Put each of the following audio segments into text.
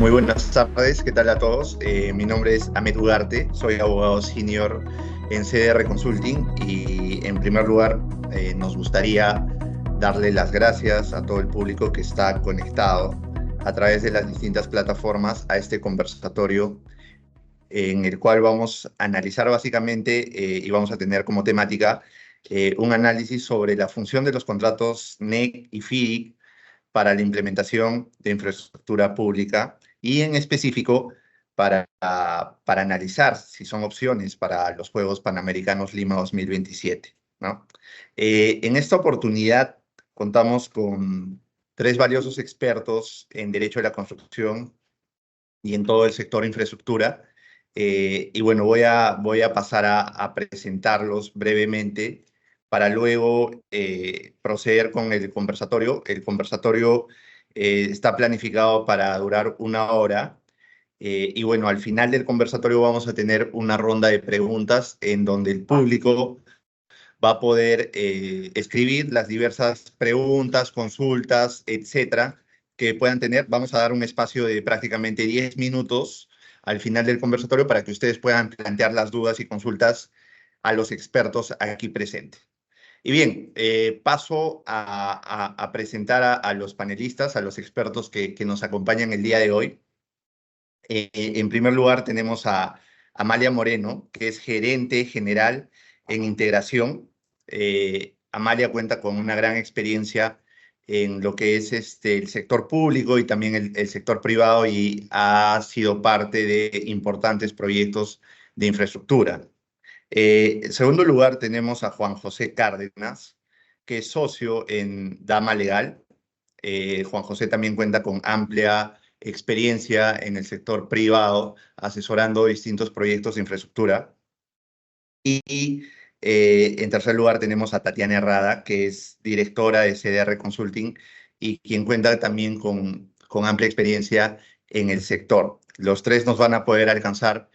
Muy buenas tardes, ¿qué tal a todos? Mi nombre es Ahmed Ugarte, soy abogado senior en CDR Consulting y en primer lugar nos gustaría darle las gracias a todo el público que está conectado a través de las distintas plataformas a este conversatorio en el cual vamos a analizar básicamente y vamos a tener como temática un análisis sobre la función de los contratos NEC y FIDIC para la implementación de infraestructura pública y en específico para analizar si son opciones para los Juegos Panamericanos Lima 2027, ¿no? En esta oportunidad contamos con tres valiosos expertos en Derecho de la Construcción y en todo el sector infraestructura. Y bueno, voy a pasar a presentarlos brevemente para luego proceder con el conversatorio. El conversatorio está planificado para durar 1 hora. Y bueno, al final del conversatorio vamos a tener una ronda de preguntas en donde el público va a poder escribir las diversas preguntas, consultas, etcétera, que puedan tener. Vamos a dar un espacio de prácticamente 10 minutos al final del conversatorio para que ustedes puedan plantear las dudas y consultas a los expertos aquí presentes. Y bien, paso a presentar a los panelistas, a los expertos que nos acompañan el día de hoy. En primer lugar, tenemos a Amalia Moreno, que es gerente general en integración. Amalia cuenta con una gran experiencia en lo que es el sector público y también el sector privado y ha sido parte de importantes proyectos de infraestructura. En segundo lugar, tenemos a Juan José Cárdenas, que es socio en Dama Legal. Juan José también cuenta con amplia experiencia en el sector privado, asesorando distintos proyectos de infraestructura. Y en tercer lugar tenemos a Tatiana Herrada, que es directora de CDR Consulting y quien cuenta también con amplia experiencia en el sector. Los tres nos van a poder alcanzar,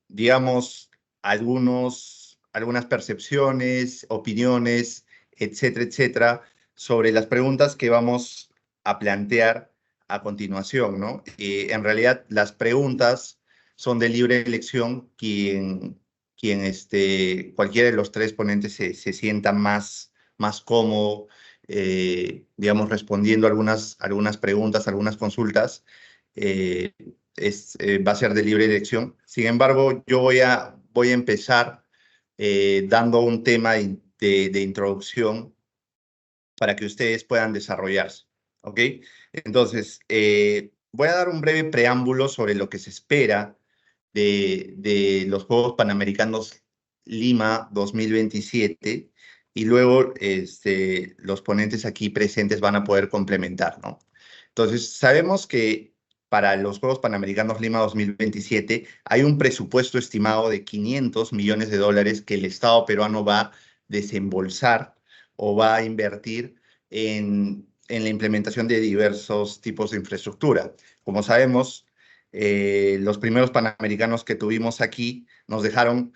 digamos, algunas percepciones, opiniones, etcétera, etcétera, sobre las preguntas que vamos a plantear a continuación, ¿no? En realidad, las preguntas son de libre elección. Cualquiera de los tres ponentes se sienta más cómodo, digamos, respondiendo algunas preguntas, algunas consultas, eh, va a ser de libre elección. Sin embargo, yo voy a empezar dando un tema de introducción para que ustedes puedan desarrollarse, ¿ok? Entonces, voy a dar un breve preámbulo sobre lo que se espera de los Juegos Panamericanos Lima 2027 y luego los ponentes aquí presentes van a poder complementar, ¿no? Entonces, sabemos que para los Juegos Panamericanos Lima 2027 hay un presupuesto estimado de 500 millones de dólares que el Estado peruano va a desembolsar o va a invertir en la implementación de diversos tipos de infraestructura. Como sabemos, los primeros panamericanos que tuvimos aquí nos dejaron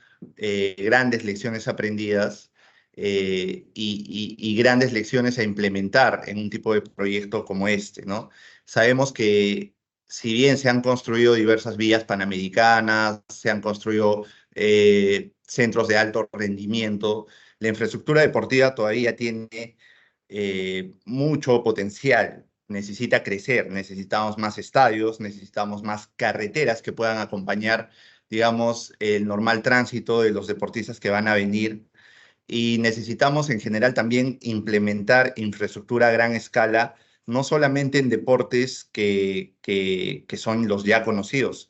grandes lecciones aprendidas y grandes lecciones a implementar en un tipo de proyecto como este, ¿no? Sabemos que si bien se han construido diversas vías panamericanas, se han construido centros de alto rendimiento, la infraestructura deportiva todavía tiene mucho potencial, necesita crecer, necesitamos más estadios, necesitamos más carreteras que puedan acompañar, digamos, el normal tránsito de los deportistas que van a venir y necesitamos en general también implementar infraestructura a gran escala, no solamente en deportes que son los ya conocidos,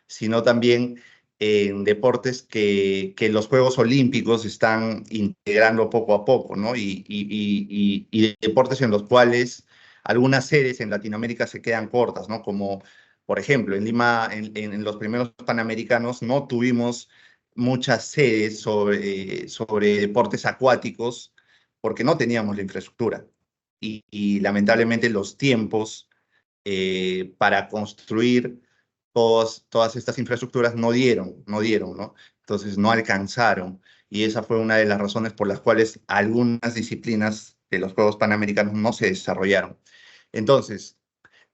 sino también en deportes que los Juegos Olímpicos están integrando poco a poco, ¿no? Y deportes en los cuales algunas sedes en Latinoamérica se quedan cortas, ¿no? Como, por ejemplo, en Lima, en los primeros Panamericanos no tuvimos muchas sedes sobre deportes acuáticos porque no teníamos la infraestructura. Y lamentablemente los tiempos para construir todas estas infraestructuras no dieron, ¿no? Entonces no alcanzaron. Y esa fue una de las razones por las cuales algunas disciplinas de los Juegos Panamericanos no se desarrollaron. Entonces,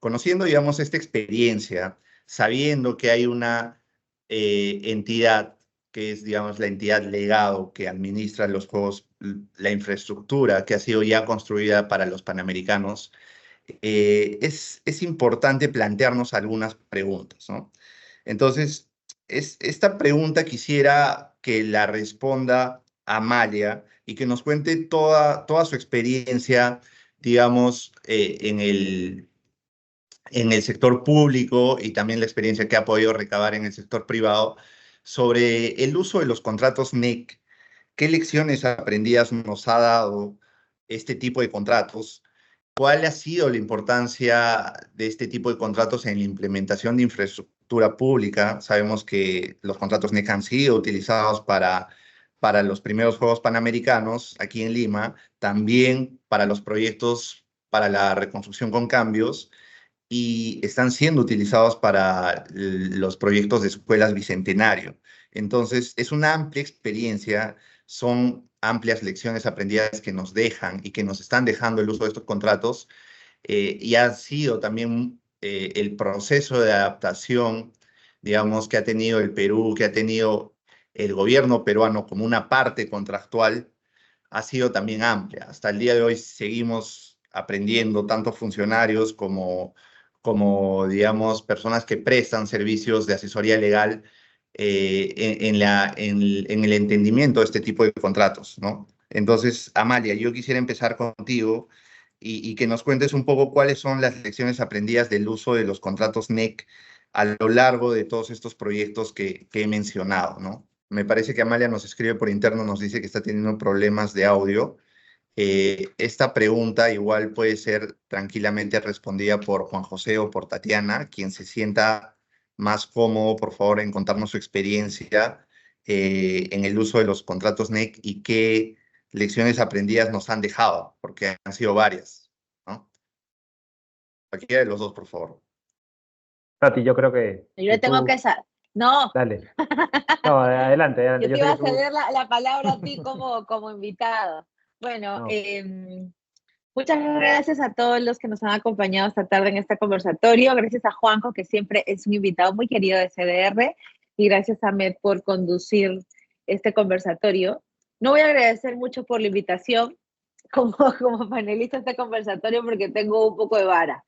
conociendo, digamos, esta experiencia, sabiendo que hay una entidad que es, digamos, la entidad legado que administra los juegos, la infraestructura que ha sido ya construida para los Panamericanos, es importante plantearnos algunas preguntas, ¿no? Entonces, esta pregunta quisiera que la responda Amalia y que nos cuente toda su experiencia, digamos, en el sector público y también la experiencia que ha podido recabar en el sector privado sobre el uso de los contratos NEC. ¿Qué lecciones aprendidas nos ha dado este tipo de contratos? ¿Cuál ha sido la importancia de este tipo de contratos en la implementación de infraestructura pública? Sabemos que los contratos NEC han sido utilizados para los primeros Juegos Panamericanos aquí en Lima, también para los proyectos para la reconstrucción con cambios y están siendo utilizados para los proyectos de escuelas Bicentenario. Entonces, es una amplia experiencia, son amplias lecciones aprendidas que nos dejan y que nos están dejando el uso de estos contratos, y ha sido también el proceso de adaptación, digamos, que ha tenido el Perú, que ha tenido el gobierno peruano como una parte contractual, ha sido también amplia. Hasta el día de hoy seguimos aprendiendo, tanto funcionarios como digamos, personas que prestan servicios de asesoría legal en el entendimiento de este tipo de contratos, ¿no? Entonces, Amalia, yo quisiera empezar contigo y que nos cuentes un poco cuáles son las lecciones aprendidas del uso de los contratos NEC a lo largo de todos estos proyectos que he mencionado, ¿no? Me parece que Amalia nos escribe por interno, nos dice que está teniendo problemas de audio. Esta pregunta igual puede ser tranquilamente respondida por Juan José o por Tatiana, quien se sienta más cómodo, por favor, en contarnos su experiencia en el uso de los contratos NEC y qué lecciones aprendidas nos han dejado, porque han sido varias, ¿no? Cualquiera de los dos, por favor. Tati, yo creo Yo le tengo que... No. Dale. No, adelante, adelante. Yo te iba a ceder la palabra a ti como invitado. Bueno, No. Muchas gracias a todos los que nos han acompañado esta tarde en este conversatorio. Gracias a Juanjo, que siempre es un invitado muy querido de CDR. Y gracias a Med por conducir este conversatorio. No voy a agradecer mucho por la invitación como panelista a este conversatorio porque tengo un poco de vara.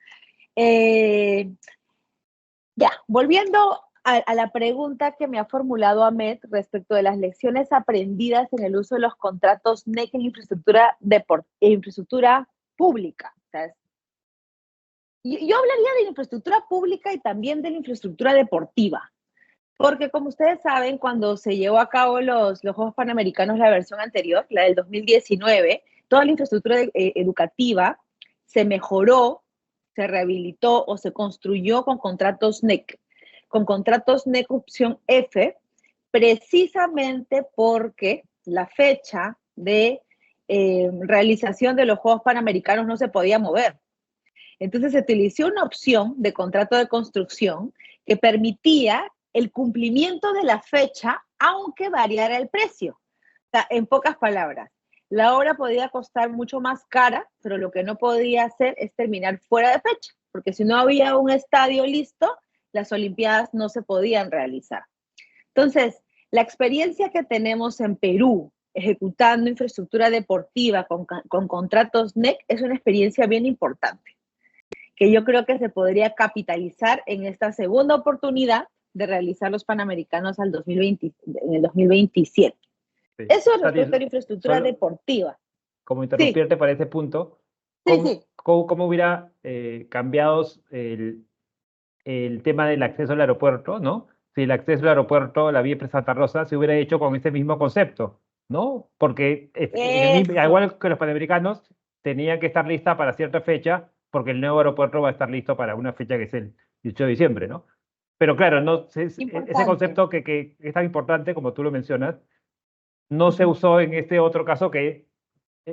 Volviendo a la pregunta que me ha formulado Ahmed respecto de las lecciones aprendidas en el uso de los contratos NEC en infraestructura pública. O sea, yo hablaría de la infraestructura pública y también de la infraestructura deportiva, porque como ustedes saben, cuando se llevó a cabo los Juegos Panamericanos, la versión anterior, la del 2019, toda la infraestructura educativa se mejoró, se rehabilitó o se construyó con contratos NEC opción F, precisamente porque la fecha de realización de los Juegos Panamericanos no se podía mover. Entonces se utilizó una opción de contrato de construcción que permitía el cumplimiento de la fecha, aunque variara el precio. O sea, en pocas palabras, la obra podía costar mucho más cara, pero lo que no podía hacer es terminar fuera de fecha, porque si no había un estadio listo, las Olimpiadas no se podían realizar. Entonces, la experiencia que tenemos en Perú ejecutando infraestructura deportiva con contratos NEC es una experiencia bien importante, que yo creo que se podría capitalizar en esta segunda oportunidad de realizar los Panamericanos en el 2027. Sí. Eso es respecto a la infraestructura deportiva. Como interrumpirte para ese punto, ¿cómo hubiera cambiado el tema del acceso al aeropuerto, ¿no? Si el acceso al aeropuerto, la vía de Santa Rosa, se hubiera hecho con ese mismo concepto, ¿no? Porque igual que los Panamericanos, tenían que estar lista para cierta fecha, porque el nuevo aeropuerto va a estar listo para una fecha que es el 18 de diciembre, ¿no? Pero claro, ese concepto que es tan importante, como tú lo mencionas, no se usó en este otro caso que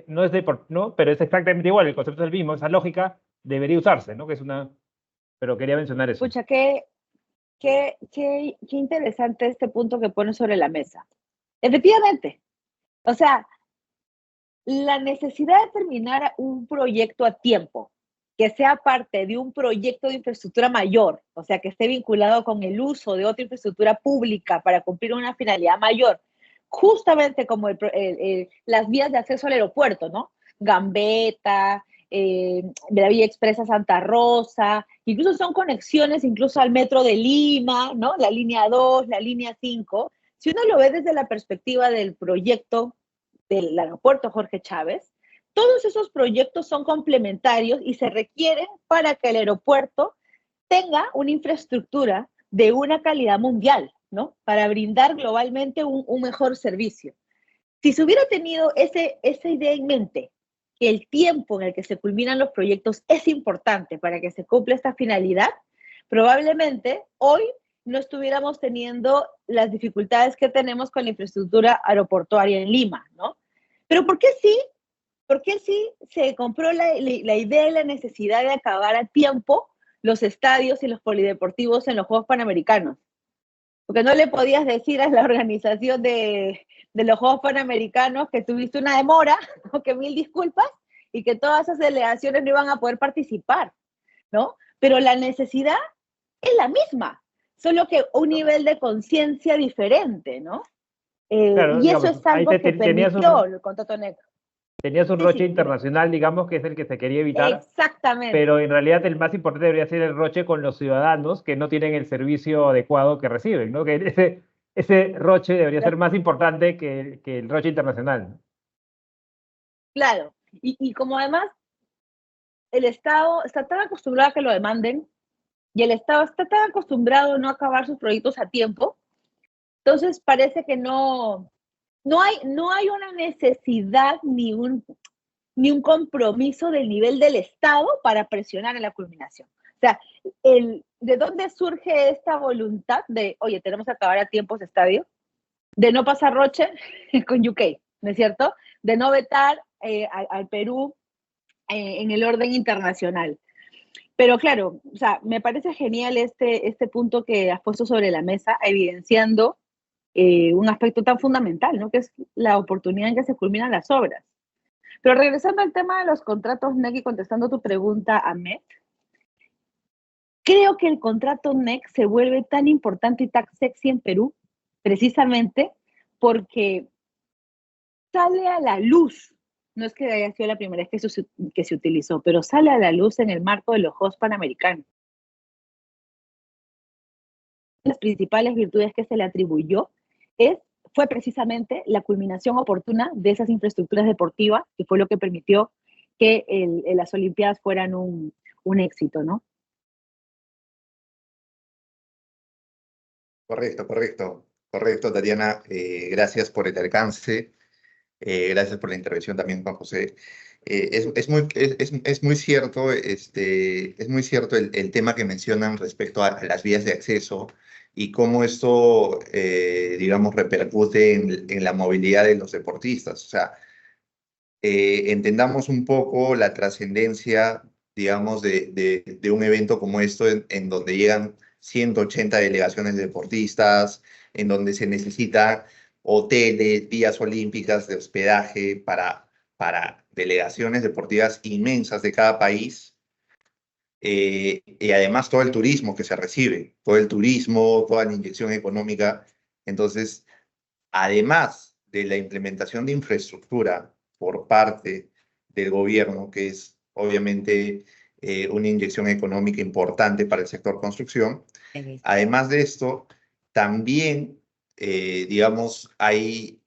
no es ¿no? Pero es exactamente igual, el concepto es el mismo, esa lógica debería usarse, ¿no? Que es una... Pero quería mencionar eso. Escucha, qué interesante este punto que pones sobre la mesa. Efectivamente, o sea, la necesidad de terminar un proyecto a tiempo que sea parte de un proyecto de infraestructura mayor, o sea, que esté vinculado con el uso de otra infraestructura pública para cumplir una finalidad mayor, justamente como las vías de acceso al aeropuerto, ¿no? Gambetta, la Vía Expresa Santa Rosa, incluso son conexiones incluso al metro de Lima, ¿no? La línea 2, la línea 5. Si uno lo ve desde la perspectiva del proyecto del aeropuerto Jorge Chávez, todos esos proyectos son complementarios y se requieren para que el aeropuerto tenga una infraestructura de una calidad mundial, ¿no? Para brindar globalmente un mejor servicio. Si se hubiera tenido esa idea en mente, que el tiempo en el que se culminan los proyectos es importante para que se cumpla esta finalidad, probablemente hoy no estuviéramos teniendo las dificultades que tenemos con la infraestructura aeroportuaria en Lima, ¿no? Pero ¿por qué sí se compró la idea y la necesidad de acabar a tiempo los estadios y los polideportivos en los Juegos Panamericanos? Porque no le podías decir a la organización de los Juegos Panamericanos que tuviste una demora, o que 1000 disculpas, y que todas esas delegaciones no iban a poder participar, ¿no? Pero la necesidad es la misma, solo que un nivel de conciencia diferente, ¿no? Claro, Y digamos, eso es algo que permitió el contrato negro. Tenías un Sí, roche sí, internacional, digamos, que es el que se quería evitar, exactamente. pero en realidad el más importante debería ser el roche con los ciudadanos que no tienen el servicio adecuado que reciben, ¿no? Que ese roche debería ser más importante que el roche internacional, ¿no? Claro, y como además el Estado está tan acostumbrado a que lo demanden y el Estado está tan acostumbrado a no acabar sus proyectos a tiempo, entonces parece que no hay una necesidad ni un compromiso del nivel del Estado para presionar en la culminación. O sea, ¿de dónde surge esta voluntad de, oye, tenemos que acabar a tiempo ese estadio? De no pasar roche con UK, ¿no es cierto? De no vetar al Perú en el orden internacional. Pero claro, o sea, me parece genial este punto que has puesto sobre la mesa, evidenciando un aspecto tan fundamental, ¿no? Que es la oportunidad en que se culminan las obras. Pero regresando al tema de los contratos NEC y contestando tu pregunta, Ahmed, creo que el contrato NEC se vuelve tan importante y tan sexy en Perú precisamente porque sale a la luz, no es que haya sido la primera vez que se utilizó, pero sale a la luz en el marco de los Juegos Panamericanos. Las principales virtudes que se le atribuyó fue precisamente la culminación oportuna de esas infraestructuras deportivas, que fue lo que permitió que las Olimpiadas fueran un éxito, ¿no? Correcto, Tatiana. Gracias por el alcance. Gracias por la intervención también, Juan José. Es muy cierto, es muy cierto el tema que mencionan respecto a las vías de acceso y cómo esto, digamos, repercute en la movilidad de los deportistas. O sea, entendamos un poco la trascendencia, digamos, de un evento como esto en donde llegan 180 delegaciones de deportistas, en donde se necesita hoteles, vías olímpicas de hospedaje para delegaciones deportivas inmensas de cada país, y además todo el turismo que se recibe, todo el turismo, toda la inyección económica. Entonces, además de la implementación de infraestructura por parte del gobierno, que es obviamente una inyección económica importante para el sector construcción, además de esto, también, digamos, hay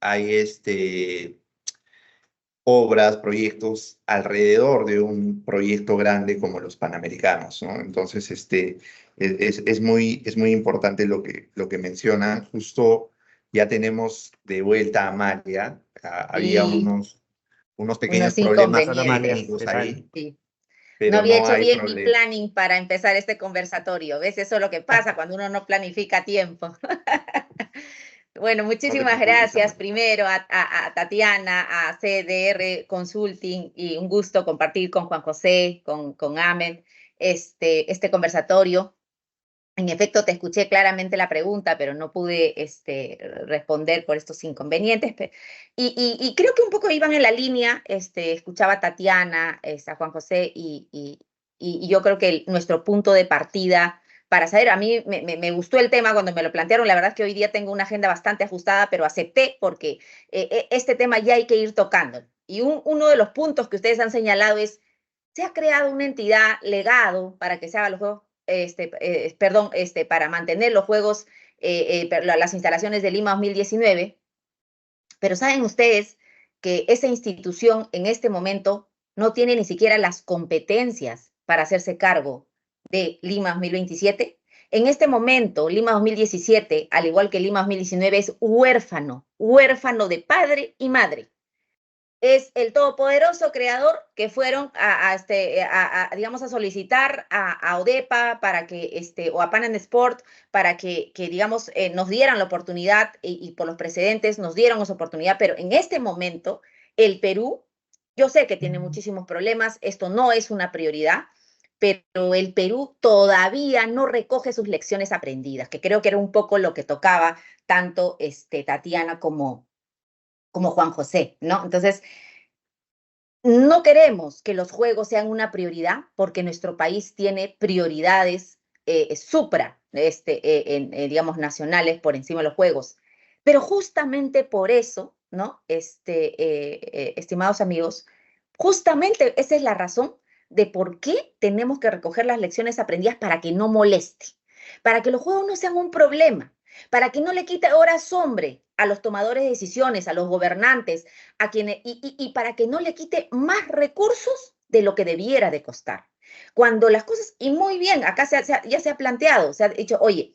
obras, proyectos alrededor de un proyecto grande como los Panamericanos, ¿no? Entonces, es muy importante lo que mencionan. Justo ya tenemos de vuelta a Amalia. Había Sí, unos pequeños unos problemas Amalia, inconvenientes. técnicos ¿qué tal? ahí, Sí. No pero había no hecho hay bien mi problema. planning para empezar este conversatorio. ¿Ves? Eso es lo que pasa cuando uno no planifica a tiempo. Bueno, No te muchísimas preocupes, gracias Amalia. primero a Tatiana, a CDR Consulting, y un gusto compartir con Juan José, con Ahmed, este conversatorio. En efecto, te escuché claramente la pregunta, pero no pude responder por estos inconvenientes. Y creo que un poco iban en la línea, escuchaba a Tatiana, a Juan José, y y yo creo que nuestro punto de partida para saber, a mí me gustó el tema cuando me lo plantearon, la verdad es que hoy día tengo una agenda bastante ajustada, pero acepté porque este tema ya hay que ir tocando. Y uno de los puntos que ustedes han señalado es, se ha creado una entidad legado para que se hagan los juegos, para mantener los juegos, las instalaciones de Lima 2019, pero saben ustedes que esa institución en este momento no tiene ni siquiera las competencias para hacerse cargo de Lima 2027. En este momento, Lima 2017, al igual que Lima 2019, es huérfano de padre y madre. Es el todopoderoso creador que fueron digamos, a solicitar a ODEPA para que, o a Pan and Sport, para que digamos, nos dieran la oportunidad y por los precedentes nos dieron esa oportunidad, pero en este momento el Perú, yo sé que tiene muchísimos problemas, esto no es una prioridad, pero el Perú todavía no recoge sus lecciones aprendidas, que creo que era un poco lo que tocaba tanto Tatiana como Juan José, ¿no? Entonces, no queremos que los juegos sean una prioridad porque nuestro país tiene prioridades digamos, nacionales por encima de los juegos. Pero justamente por eso, ¿no? Estimados amigos, justamente esa es la razón de por qué tenemos que recoger las lecciones aprendidas para que no moleste, para que los juegos no sean un problema, para que no le quite horas hombre a los tomadores de decisiones, a los gobernantes, a quienes, y para que no le quite más recursos de lo que debiera de costar. Cuando las cosas, y muy bien, acá ya se ha planteado, se ha dicho, oye,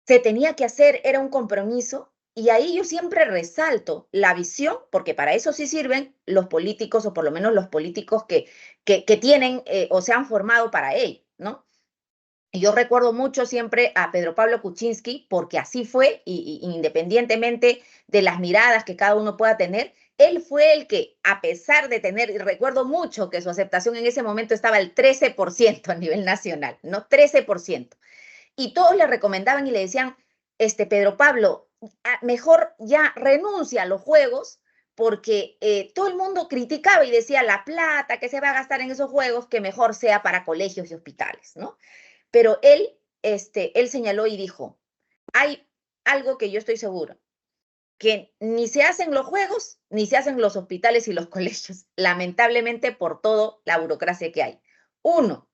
se tenía que hacer, era un compromiso, y ahí yo siempre resalto la visión, porque para eso sí sirven los políticos, o por lo menos los políticos que tienen o se han formado para ello, ¿no? Y yo recuerdo mucho siempre a Pedro Pablo Kuczynski, porque así fue, y independientemente de las miradas que cada uno pueda tener, él fue el que, a pesar de tener, y recuerdo mucho que su aceptación en ese momento estaba al 13% a nivel nacional, ¿no? 13%. Y todos le recomendaban y le decían, Pedro Pablo, mejor ya renuncia a los juegos, porque todo el mundo criticaba y decía la plata que se va a gastar en esos juegos, que mejor sea para colegios y hospitales, ¿no? Pero él señaló y dijo, hay algo que yo estoy seguro, que ni se hacen los juegos, ni se hacen los hospitales y los colegios, lamentablemente por toda la burocracia que hay. 1.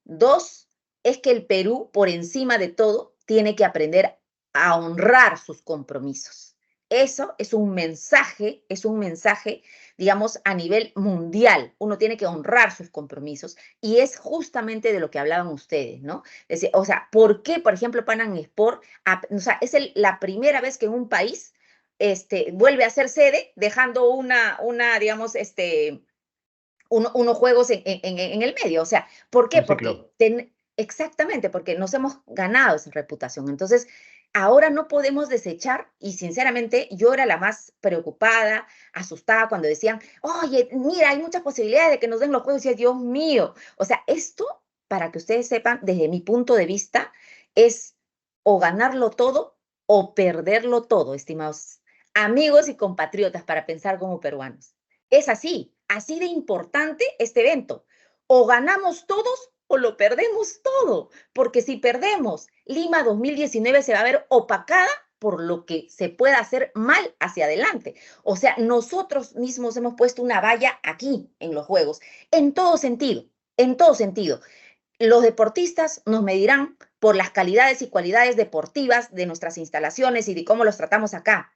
2, es que el Perú, por encima de todo, tiene que aprender a honrar sus compromisos. Eso es un mensaje, digamos, a nivel mundial. Uno tiene que honrar sus compromisos y es justamente de lo que hablaban ustedes, ¿no? O sea, ¿por qué, por ejemplo, Pan Am Sport, o sea, es la primera vez que en un país vuelve a ser sede, dejando digamos, unos juegos en el medio? O sea, ¿por qué? Porque exactamente, porque nos hemos ganado esa reputación. Entonces, ahora no podemos desechar, y sinceramente yo era la más preocupada, asustada cuando decían, oye, mira, hay muchas posibilidades de que nos den los juegos, y decía, Dios mío, o sea, esto, para que ustedes sepan, desde mi punto de vista, es o ganarlo todo o perderlo todo, estimados amigos y compatriotas, para pensar como peruanos. Es así de importante este evento. O ganamos todos o lo perdemos todo, porque si perdemos, Lima 2019 se va a ver opacada por lo que se pueda hacer mal hacia adelante. O sea, nosotros mismos hemos puesto una valla aquí en los Juegos, en todo sentido, en todo sentido. Los deportistas nos medirán por las calidades y cualidades deportivas de nuestras instalaciones y de cómo los tratamos acá,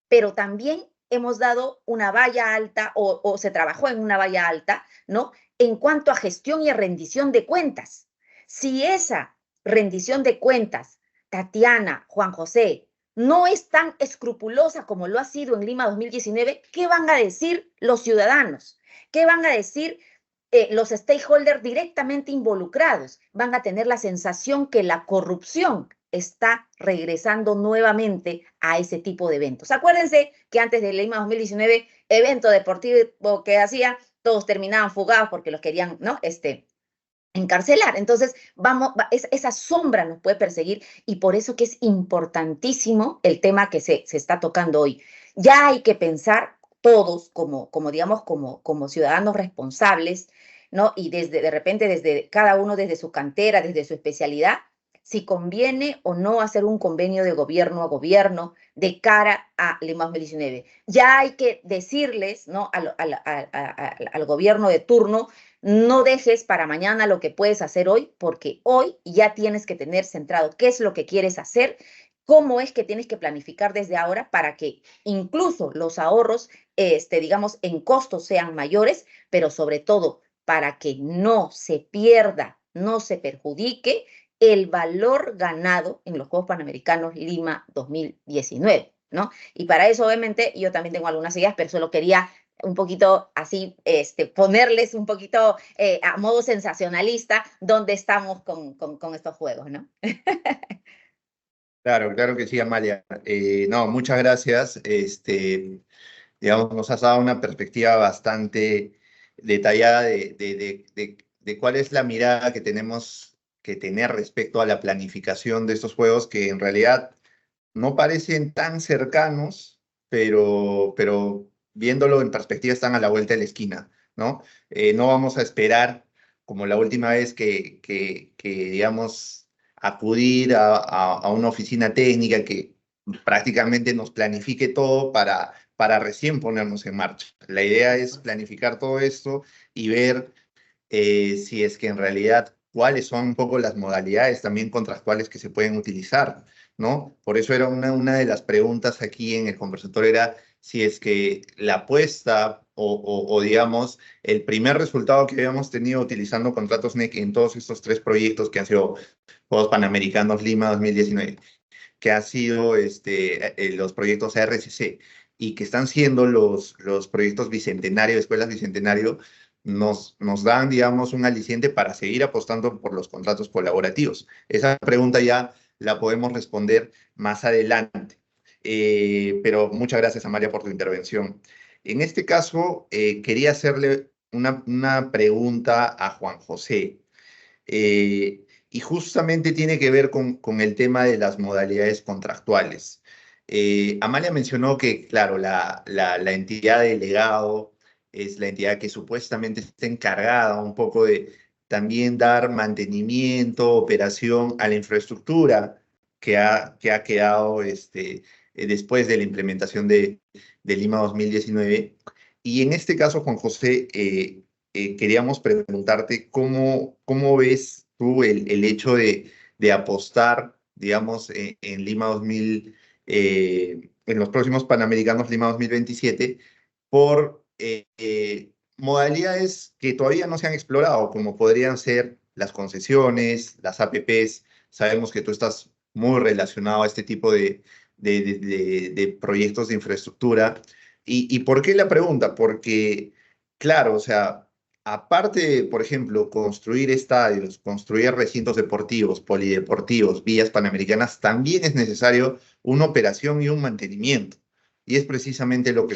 pero también hemos dado una valla alta o se trabajó en una valla alta, ¿no? En cuanto a gestión y rendición de cuentas. Si esa rendición de cuentas, Tatiana, Juan José, no es tan escrupulosa como lo ha sido en Lima 2019, ¿qué van a decir los ciudadanos? ¿Qué van a decir los stakeholders directamente involucrados? Van a tener la sensación que la corrupción está regresando nuevamente a ese tipo de eventos. Acuérdense que antes de Lima 2019, evento deportivo que hacía, todos terminaban fugados porque los querían, ¿no? Encarcelar. Entonces, esa sombra nos puede perseguir, y por eso que es importantísimo el tema que se está tocando hoy. Ya hay que pensar todos digamos, como ciudadanos responsables, ¿no? Y de repente desde cada uno, desde su cantera, desde su especialidad, si conviene o no hacer un convenio de gobierno a gobierno de cara a Lima 2019. Ya hay que decirles, ¿no?, al gobierno de turno, no dejes para mañana lo que puedes hacer hoy, porque hoy ya tienes que tener centrado qué es lo que quieres hacer, cómo es que tienes que planificar desde ahora para que incluso los ahorros, digamos, en costos sean mayores, pero sobre todo para que no se pierda, no se perjudique el valor ganado en los Juegos Panamericanos Lima 2019, ¿no? Y para eso, obviamente, yo también tengo algunas ideas, pero solo quería un poquito así, ponerles un poquito a modo sensacionalista dónde estamos con estos juegos, ¿no? Claro, claro que sí, Amalia. No, muchas gracias. Digamos, nos has dado una perspectiva bastante detallada de cuál es la mirada que tenemos que tener respecto a la planificación de estos juegos que en realidad no parecen tan cercanos, pero viéndolo en perspectiva están a la vuelta de la esquina, ¿no? No vamos a esperar, como la última vez digamos, acudir a una oficina técnica que prácticamente nos planifique todo para recién ponernos en marcha. La idea es planificar todo esto y ver si es que en realidad cuáles son un poco las modalidades también contractuales que se pueden utilizar, ¿no? Por eso era una de las preguntas aquí en el conversatorio era si es que la apuesta o digamos, el primer resultado que habíamos tenido utilizando contratos NEC en todos estos 3 proyectos que han sido Juegos Panamericanos Lima 2019, que han sido los proyectos RCC y que están siendo los proyectos Bicentenario, Escuelas Bicentenario, nos dan, digamos, un aliciente para seguir apostando por los contratos colaborativos. Esa pregunta ya la podemos responder más adelante. Pero muchas gracias, Amalia, por tu intervención. En este caso, quería hacerle una pregunta a Juan José. Y justamente tiene que ver con el tema de las modalidades contractuales. Amalia mencionó que, claro, la entidad delegado es la entidad que supuestamente está encargada un poco de también dar mantenimiento, operación a la infraestructura que ha quedado después de la implementación de Lima 2019. Y en este caso, Juan José, queríamos preguntarte cómo ves tú el hecho de apostar, digamos, en Lima 2000, en los próximos Panamericanos Lima 2027, por modalidades que todavía no se han explorado, como podrían ser las concesiones, las APPs. Sabemos que tú estás muy relacionado a este tipo de proyectos de infraestructura. ¿Y por qué la pregunta? Porque, claro, o sea, aparte de, por ejemplo, construir estadios, construir recintos deportivos, polideportivos, vías panamericanas, también es necesario una operación y un mantenimiento. Y es precisamente lo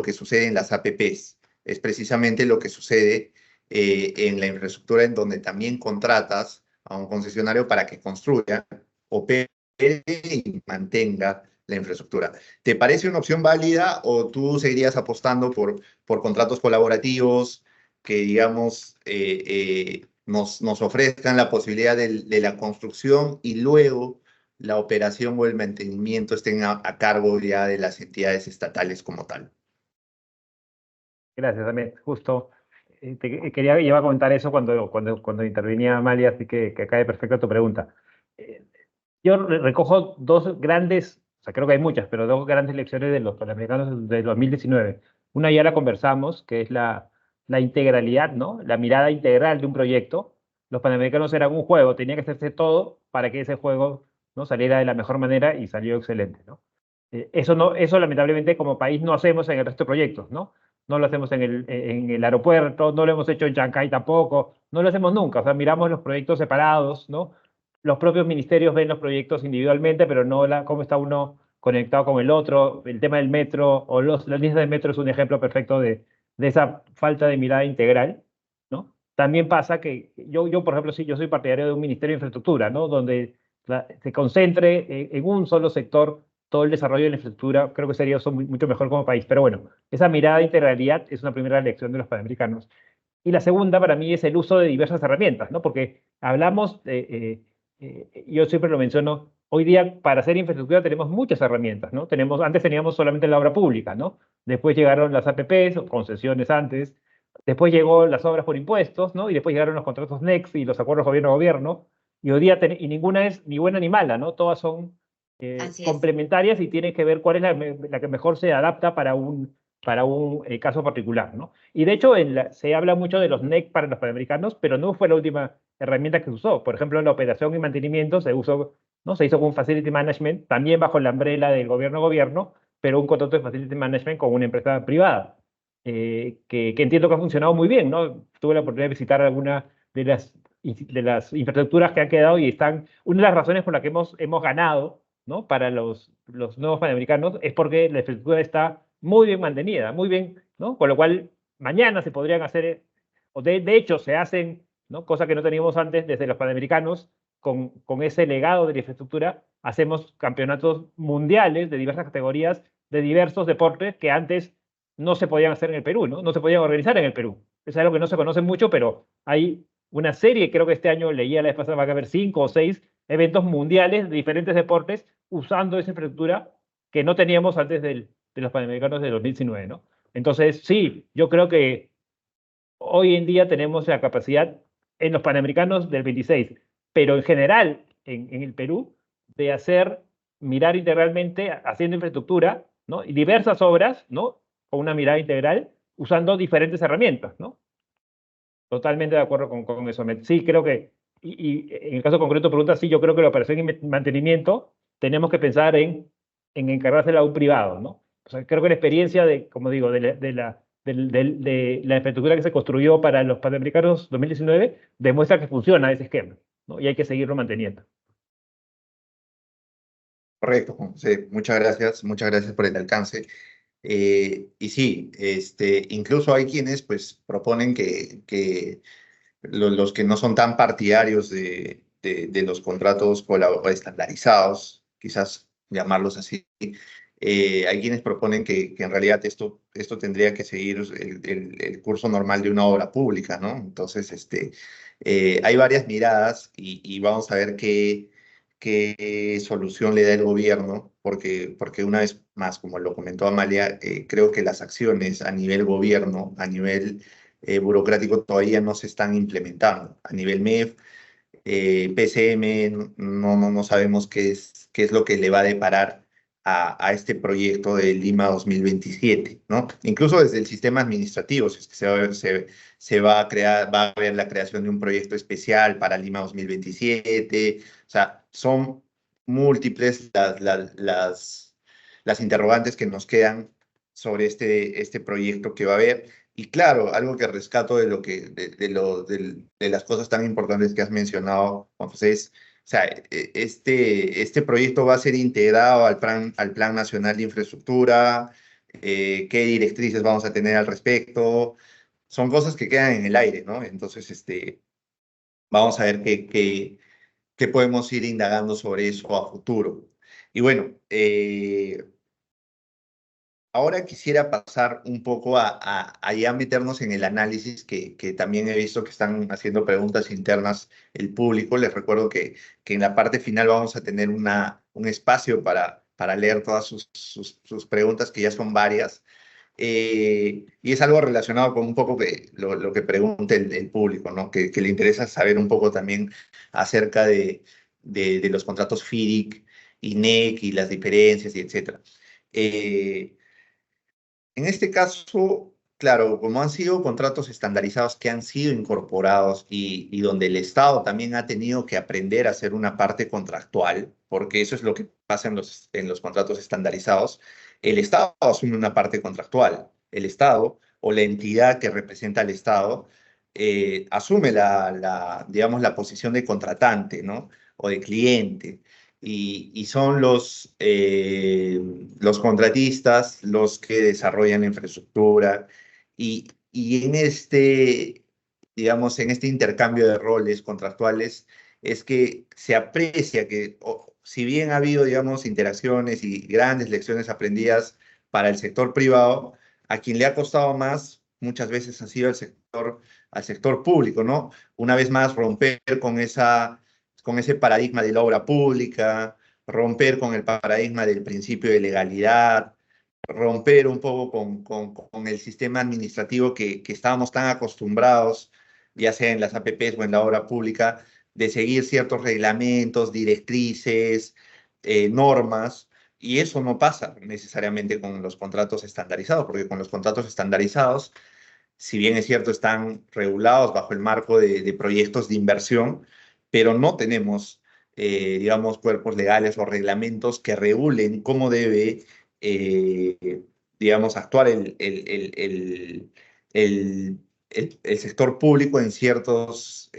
que sucede en las APPs. Es precisamente lo que sucede en la infraestructura en donde también contratas a un concesionario para que construya, opere y mantenga la infraestructura. ¿Te parece una opción válida o tú seguirías apostando por contratos colaborativos que, digamos, nos ofrezcan la posibilidad de la construcción y luego la operación o el mantenimiento estén a cargo ya de las entidades estatales como tal? Gracias, también. Justo iba a comentar eso cuando intervenía Amalia, así que cae perfecta tu pregunta. Yo recojo dos grandes, o sea, creo que hay muchas, pero dos grandes lecciones de los Panamericanos de 2019. Una ya la conversamos, que es la integralidad, ¿no? La mirada integral de un proyecto. Los Panamericanos eran un juego, tenía que hacerse todo para que ese juego, ¿no?, saliera de la mejor manera y salió excelente, ¿no? Eso lamentablemente como país no hacemos en el resto de proyectos, ¿no? No lo hacemos en el aeropuerto, no lo hemos hecho en Chancay tampoco, no lo hacemos nunca. O sea, miramos los proyectos separados, ¿no? Los propios ministerios ven los proyectos individualmente, pero no cómo está uno conectado con el otro. El tema del metro o las líneas del metro es un ejemplo perfecto de esa falta de mirada integral, ¿no? También pasa que yo, por ejemplo, sí, yo soy partidario de un ministerio de infraestructura, ¿no? Donde se concentre en un solo sector todo el desarrollo de la infraestructura. Creo que sería eso mucho mejor como país. Pero bueno, esa mirada de integralidad es una primera lección de los Panamericanos. Y la segunda para mí es el uso de diversas herramientas, ¿no? Porque hablamos, yo siempre lo menciono, hoy día para hacer infraestructura tenemos muchas herramientas, ¿no? Antes teníamos solamente la obra pública, ¿no? Después llegaron las APPs, o concesiones antes, después llegó las obras por impuestos, ¿no? Y después llegaron los contratos NEX y los acuerdos gobierno-gobierno, y hoy día y ninguna es ni buena ni mala, ¿no? Todas son Así es. complementarias y tienen que ver cuál es la que mejor se adapta para un caso particular, ¿no? Y de hecho se habla mucho de los NEC para los panamericanos, pero no fue la última herramienta que se usó. Por ejemplo, en la operación y mantenimiento se usó, ¿no? Se hizo con un Facility Management, también bajo la umbrella del gobierno-gobierno, pero un contrato de Facility Management con una empresa privada, que entiendo que ha funcionado muy bien, ¿no? Tuve la oportunidad de visitar alguna de las infraestructuras que han quedado y una de las razones por las que hemos ganado, ¿no? Para los nuevos panamericanos es porque la infraestructura está muy bien mantenida, muy bien, ¿no? Con lo cual, mañana se podrían hacer, o de hecho se hacen, ¿no? Cosa que no teníamos antes desde los panamericanos, con ese legado de la infraestructura, hacemos campeonatos mundiales de diversas categorías, de diversos deportes que antes no se podían hacer en el Perú, ¿no? No se podían organizar en el Perú. Es algo que no se conoce mucho, pero hay una serie, creo que este año leía la vez pasada, va a haber 5 o 6 eventos mundiales de diferentes deportes usando esa infraestructura que no teníamos antes de los Panamericanos de 2019, ¿no? Entonces, sí, yo creo que hoy en día tenemos la capacidad en los Panamericanos del 26, pero en general en el Perú, de mirar integralmente, haciendo infraestructura, ¿no? Y diversas obras, ¿no? Con una mirada integral, usando diferentes herramientas, ¿no? Totalmente de acuerdo con eso. Sí, creo que, y en el caso concreto pregunta, sí, yo creo que la operación y mantenimiento tenemos que pensar en encargársela a un privado, ¿no? O sea, creo que la experiencia como digo, de la infraestructura que se construyó para los Panamericanos 2019 demuestra que funciona ese esquema, ¿no? Y hay que seguirlo manteniendo. Correcto, Juan José. Muchas gracias por el alcance. Y sí, incluso hay quienes pues proponen que los que no son tan partidarios de los contratos estandarizados, quizás llamarlos así, hay quienes proponen que en realidad esto tendría que seguir el curso normal de una obra pública, ¿no? Entonces, hay varias miradas y vamos a ver qué solución le da el gobierno, porque una vez más, como lo comentó Amalia, creo que las acciones a nivel gobierno, a nivel burocrático todavía no se están implementando. A nivel MEF, PCM, no sabemos qué es lo que le va a deparar a este proyecto de Lima 2027, ¿no? Incluso desde el sistema administrativo, si es que se va a crear, va a haber la creación de un proyecto especial para Lima 2027, o sea, son múltiples las interrogantes que nos quedan sobre este proyecto que va a haber. Y claro, algo que rescato de las cosas tan importantes que has mencionado, Juan José, es, o sea, este proyecto va a ser integrado al Plan Nacional de Infraestructura, qué directrices vamos a tener al respecto, son cosas que quedan en el aire, ¿no? Entonces, vamos a ver qué podemos ir indagando sobre eso a futuro. Y bueno, ahora quisiera pasar un poco a ya meternos en el análisis, que también he visto que están haciendo preguntas internas el público. Les recuerdo que en la parte final vamos a tener un espacio para leer todas sus preguntas, que ya son varias. Y es algo relacionado con un poco lo que pregunta el público, ¿no? Que le interesa saber un poco también acerca de los contratos FIDIC y NEC y las diferencias y etcétera. En este caso, claro, como han sido contratos estandarizados que han sido incorporados y donde el Estado también ha tenido que aprender a ser una parte contractual, porque eso es lo que pasa en los contratos estandarizados, el Estado asume una parte contractual. El Estado o la entidad que representa al Estado asume digamos, la posición de contratante, ¿no? O de cliente. Y son los contratistas los que desarrollan la infraestructura y digamos, en este intercambio de roles contractuales es que se aprecia que, si bien ha habido, digamos, interacciones y grandes lecciones aprendidas para el sector privado, a quien le ha costado más muchas veces ha sido al sector público, ¿no? Una vez más, romper con ese paradigma de la obra pública, romper con el paradigma del principio de legalidad, romper un poco con el sistema administrativo que estábamos tan acostumbrados, ya sea en las APPs o en la obra pública, de seguir ciertos reglamentos, directrices, normas, y eso no pasa necesariamente con los contratos estandarizados, porque con los contratos estandarizados, si bien es cierto, están regulados bajo el marco de proyectos de inversión, pero no tenemos, digamos, cuerpos legales o reglamentos que regulen cómo debe, digamos, actuar el sector público en ciertas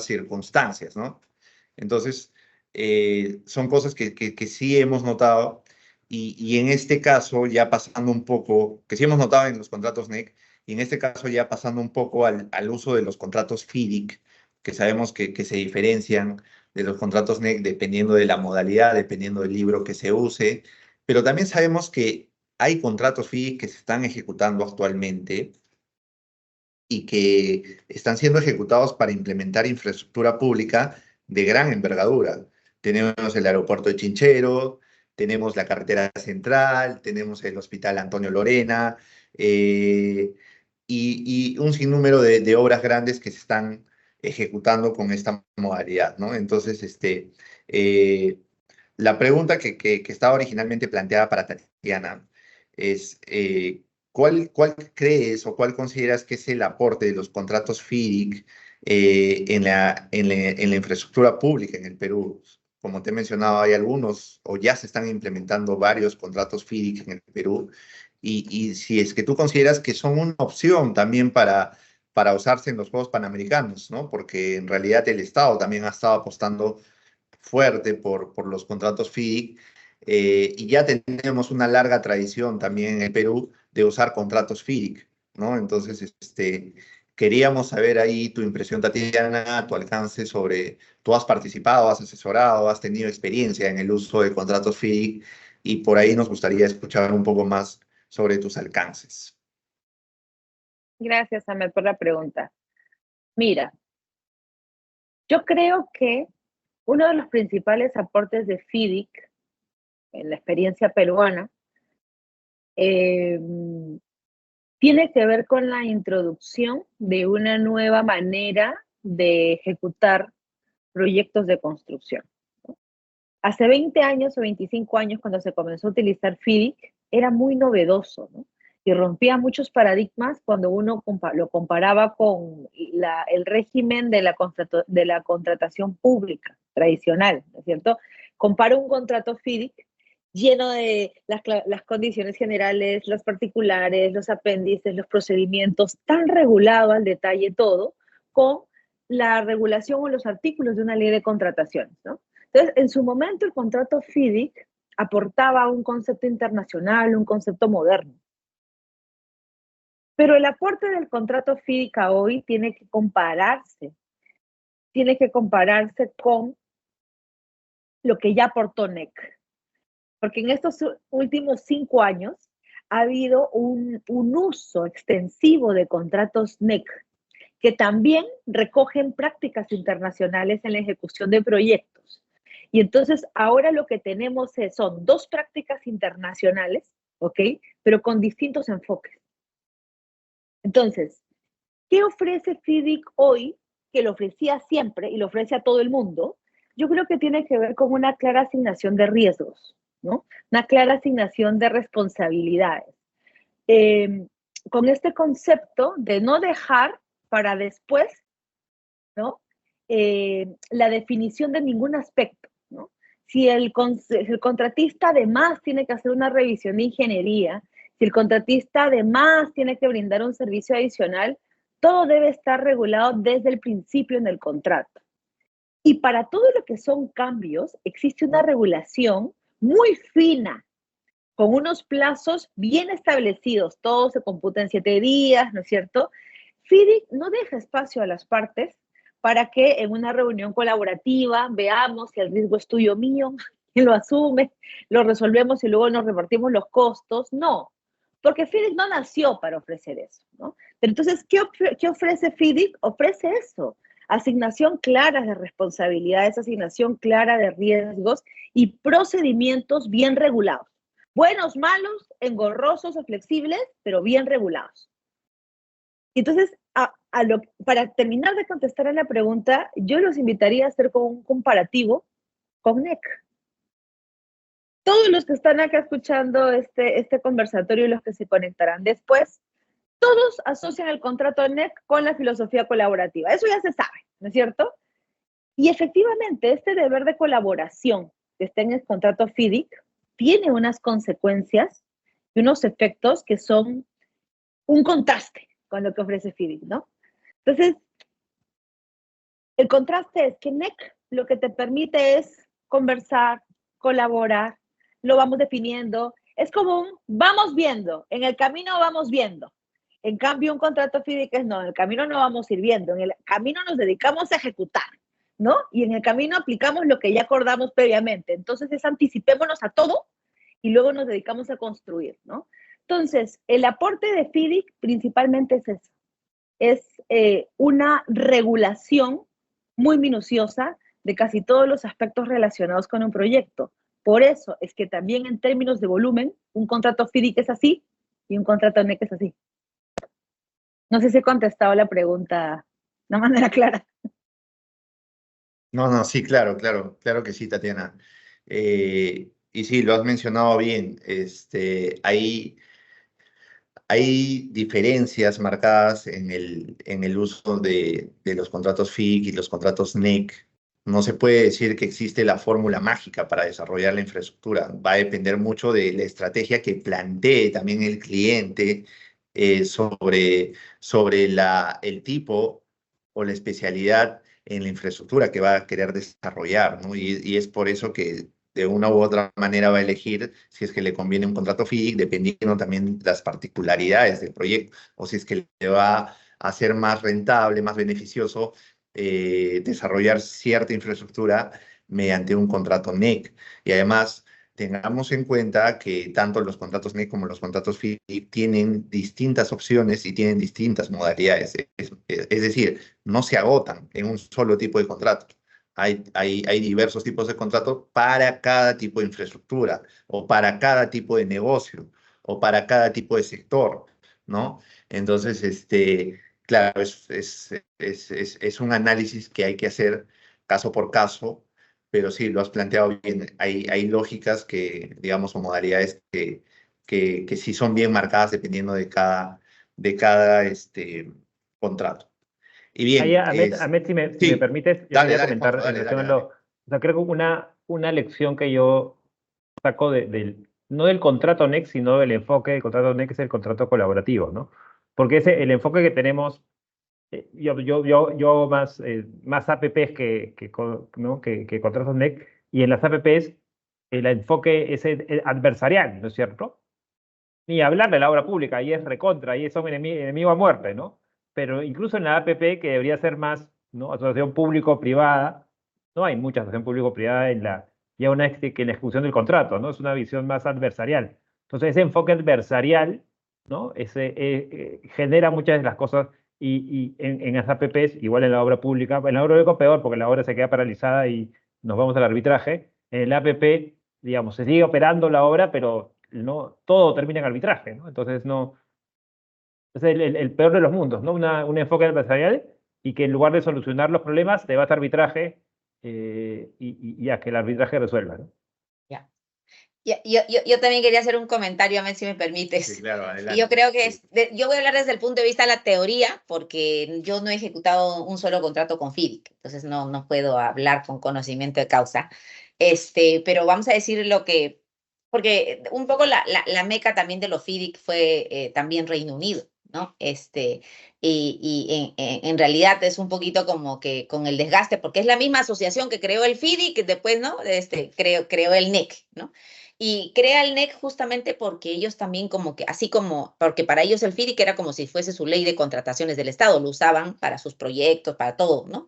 circunstancias, ¿no? Entonces, son cosas que sí hemos notado y en este caso, ya pasando un poco, que sí hemos notado en los contratos NEC, y en este caso ya pasando un poco al uso de los contratos FIDIC, que sabemos que se diferencian de los contratos NEC dependiendo de la modalidad, dependiendo del libro que se use, pero también sabemos que hay contratos FIDIC que se están ejecutando actualmente y que están siendo ejecutados para implementar infraestructura pública de gran envergadura. Tenemos el aeropuerto de Chinchero, tenemos la carretera central, tenemos el Hospital Antonio Lorena, y un sinnúmero de obras grandes que se están ejecutando con esta modalidad, ¿no? Entonces, la pregunta que estaba originalmente planteada para Tatiana es, ¿cuál crees o cuál consideras que es el aporte de los contratos FIDIC en la infraestructura pública en el Perú? Como te he mencionado, hay algunos o ya se están implementando varios contratos FIDIC en el Perú, y si es que tú consideras que son una opción también para usarse en los Juegos Panamericanos, ¿no? Porque en realidad el Estado también ha estado apostando fuerte por los contratos FIDIC, y ya tenemos una larga tradición también en el Perú de usar contratos FIDIC, ¿no? Entonces, queríamos saber ahí tu impresión, Tatiana, tu alcance sobre, tú has participado, has asesorado, has tenido experiencia en el uso de contratos FIDIC, y por ahí nos gustaría escuchar un poco más sobre tus alcances. Gracias, Ahmed, por la pregunta. Mira, yo creo que uno de los principales aportes de FIDIC en la experiencia peruana tiene que ver con la introducción de una nueva manera de ejecutar proyectos de construcción. Hace 20 años o 25 años, cuando se comenzó a utilizar FIDIC, era muy novedoso, ¿no? Y rompía muchos paradigmas cuando uno lo comparaba con el régimen de la contratación pública tradicional, ¿no es cierto? Compara un contrato FIDIC lleno de las condiciones generales, los particulares, los apéndices, los procedimientos, tan regulado al detalle todo, con la regulación o los artículos de una ley de contrataciones, ¿no? Entonces, en su momento, el contrato FIDIC aportaba un concepto internacional, un concepto moderno. Pero el aporte del contrato FIDIC a hoy tiene que compararse con lo que ya aportó NEC. Porque en estos últimos 5 años ha habido un uso extensivo de contratos NEC, que también recogen prácticas internacionales en la ejecución de proyectos. Y entonces ahora lo que tenemos son 2 prácticas internacionales, ¿ok? Pero con distintos enfoques. Entonces, ¿qué ofrece FIDIC hoy, que lo ofrecía siempre y lo ofrece a todo el mundo? Yo creo que tiene que ver con una clara asignación de riesgos, ¿no? Una clara asignación de responsabilidades. Con este concepto de no dejar para después, ¿no? La definición de ningún aspecto, ¿no? Si el contratista además tiene que hacer una revisión de ingeniería, si el contratista además tiene que brindar un servicio adicional, todo debe estar regulado desde el principio en el contrato. Y para todo lo que son cambios, existe una regulación muy fina, con unos plazos bien establecidos. Todo se computa en 7 días, ¿no es cierto? FIDIC no deja espacio a las partes para que en una reunión colaborativa veamos si el riesgo es tuyo o mío, quién lo asume, lo resolvemos y luego nos repartimos los costos. No. porque FIDIC no nació para ofrecer eso, ¿no? Pero entonces, ¿qué ofrece FIDIC? Ofrece eso, asignación clara de responsabilidades, asignación clara de riesgos y procedimientos bien regulados. Buenos, malos, engorrosos o flexibles, pero bien regulados. Entonces, para terminar de contestar a la pregunta, yo los invitaría a hacer un comparativo con NEC. Todos los que están acá escuchando este conversatorio y los que se conectarán después, todos asocian el contrato NEC con la filosofía colaborativa. Eso ya se sabe, ¿no es cierto? Y efectivamente, este deber de colaboración que está en el contrato FIDIC tiene unas consecuencias y unos efectos que son un contraste con lo que ofrece FIDIC, ¿no? Entonces, el contraste es que NEC lo que te permite es conversar, colaborar, lo vamos definiendo, es como vamos viendo, en el camino vamos viendo. En cambio, un contrato FIDIC es no, en el camino no vamos a ir viendo, en el camino nos dedicamos a ejecutar, ¿no? Y en el camino aplicamos lo que ya acordamos previamente. Entonces, anticipémonos a todo y luego nos dedicamos a construir, ¿no? Entonces, el aporte de FIDIC principalmente es eso. Es una regulación muy minuciosa de casi todos los aspectos relacionados con un proyecto. Por eso es que también en términos de volumen, un contrato FIDIC es así y un contrato NEC es así. No sé si he contestado la pregunta de una manera clara. No, sí, claro que sí, Tatiana. Y sí, lo has mencionado bien. Hay diferencias marcadas en el uso de los contratos FIC y los contratos NEC. No se puede decir que existe la fórmula mágica para desarrollar la infraestructura. Va a depender mucho de la estrategia que plantee también el cliente sobre el tipo o la especialidad en la infraestructura que va a querer desarrollar, ¿no? Y es por eso que de una u otra manera va a elegir si es que le conviene un contrato FIDIC, dependiendo también de las particularidades del proyecto, o si es que le va a hacer más rentable, más beneficioso desarrollar cierta infraestructura mediante un contrato NEC. Y además, tengamos en cuenta que tanto los contratos NEC como los contratos FIDIC tienen distintas opciones y tienen distintas modalidades. Es decir, no se agotan en un solo tipo de contrato. Hay diversos tipos de contratos para cada tipo de infraestructura o para cada tipo de negocio o para cada tipo de sector, ¿no? Entonces, claro, es un análisis que hay que hacer caso por caso, pero sí, lo has planteado bien. Hay lógicas que, digamos, o modalidades que sí son bien marcadas dependiendo de cada contrato. Y bien, ahí, Ahmed, si me permites, yo quería comentar en relación a lo... O sea, creo que una lección que yo saco no del contrato NEC, sino del enfoque del contrato NEC, es el contrato colaborativo, ¿no? Porque el enfoque que tenemos, yo más APPs ¿no? que contratos NEC, y en las APPs el enfoque es adversarial, ¿no es cierto? Ni hablar de la obra pública, ahí es recontra, ahí son enemigo a muerte, ¿no? Pero incluso en la APP, que debería ser más, ¿no? Asociación público-privada, no hay mucha asociación público-privada ya una vez que en la ejecución del contrato, ¿no? Es una visión más adversarial. Entonces, ese enfoque adversarial, ¿no? Genera muchas de las cosas, y en las APPs, igual en la obra pública, en la obra pública peor, porque la obra se queda paralizada y nos vamos al arbitraje. En la APP, digamos, se sigue operando la obra, pero no todo termina en arbitraje, ¿no? Entonces, no... Es el peor de los mundos, ¿no? Un enfoque adversarial, y que en lugar de solucionar los problemas te vas a arbitraje y a que el arbitraje resuelva, ¿no? Ya. Yo también quería hacer un comentario, a ver si me permites. Sí, claro, adelante. Y yo creo que yo voy a hablar desde el punto de vista de la teoría, porque yo no he ejecutado un solo contrato con FIDIC, entonces no puedo hablar con conocimiento de causa. Pero vamos a decir porque un poco la meca también de los FIDIC fue también Reino Unido, ¿no? Y en realidad es un poquito como que con el desgaste, porque es la misma asociación que creó el FIDIC, que después, ¿no? Creó el NEC, ¿no? Y crea el NEC justamente porque ellos también porque para ellos el FIDIC era como si fuese su ley de contrataciones del Estado, lo usaban para sus proyectos, para todo, ¿no?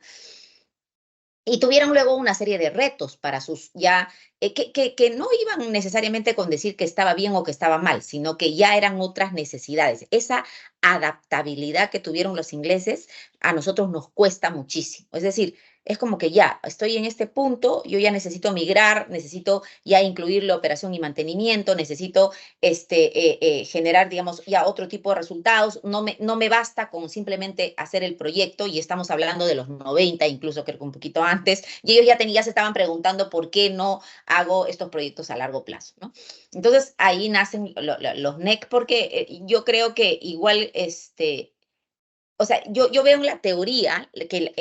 Y tuvieron luego una serie de retos para sus ya, que no iban necesariamente con decir que estaba bien o que estaba mal, sino que ya eran otras necesidades. Esa adaptabilidad que tuvieron los ingleses a nosotros nos cuesta muchísimo. Es decir, es como que ya estoy en este punto, yo ya necesito migrar, necesito ya incluir la operación y mantenimiento, necesito generar, digamos, ya otro tipo de resultados. No me basta con simplemente hacer el proyecto, y estamos hablando de los 90, incluso creo que un poquito antes, y ellos ya se estaban preguntando por qué no hago estos proyectos a largo plazo, ¿no? Entonces ahí nacen los NEC, porque yo creo que igual, o sea, yo veo en la teoría que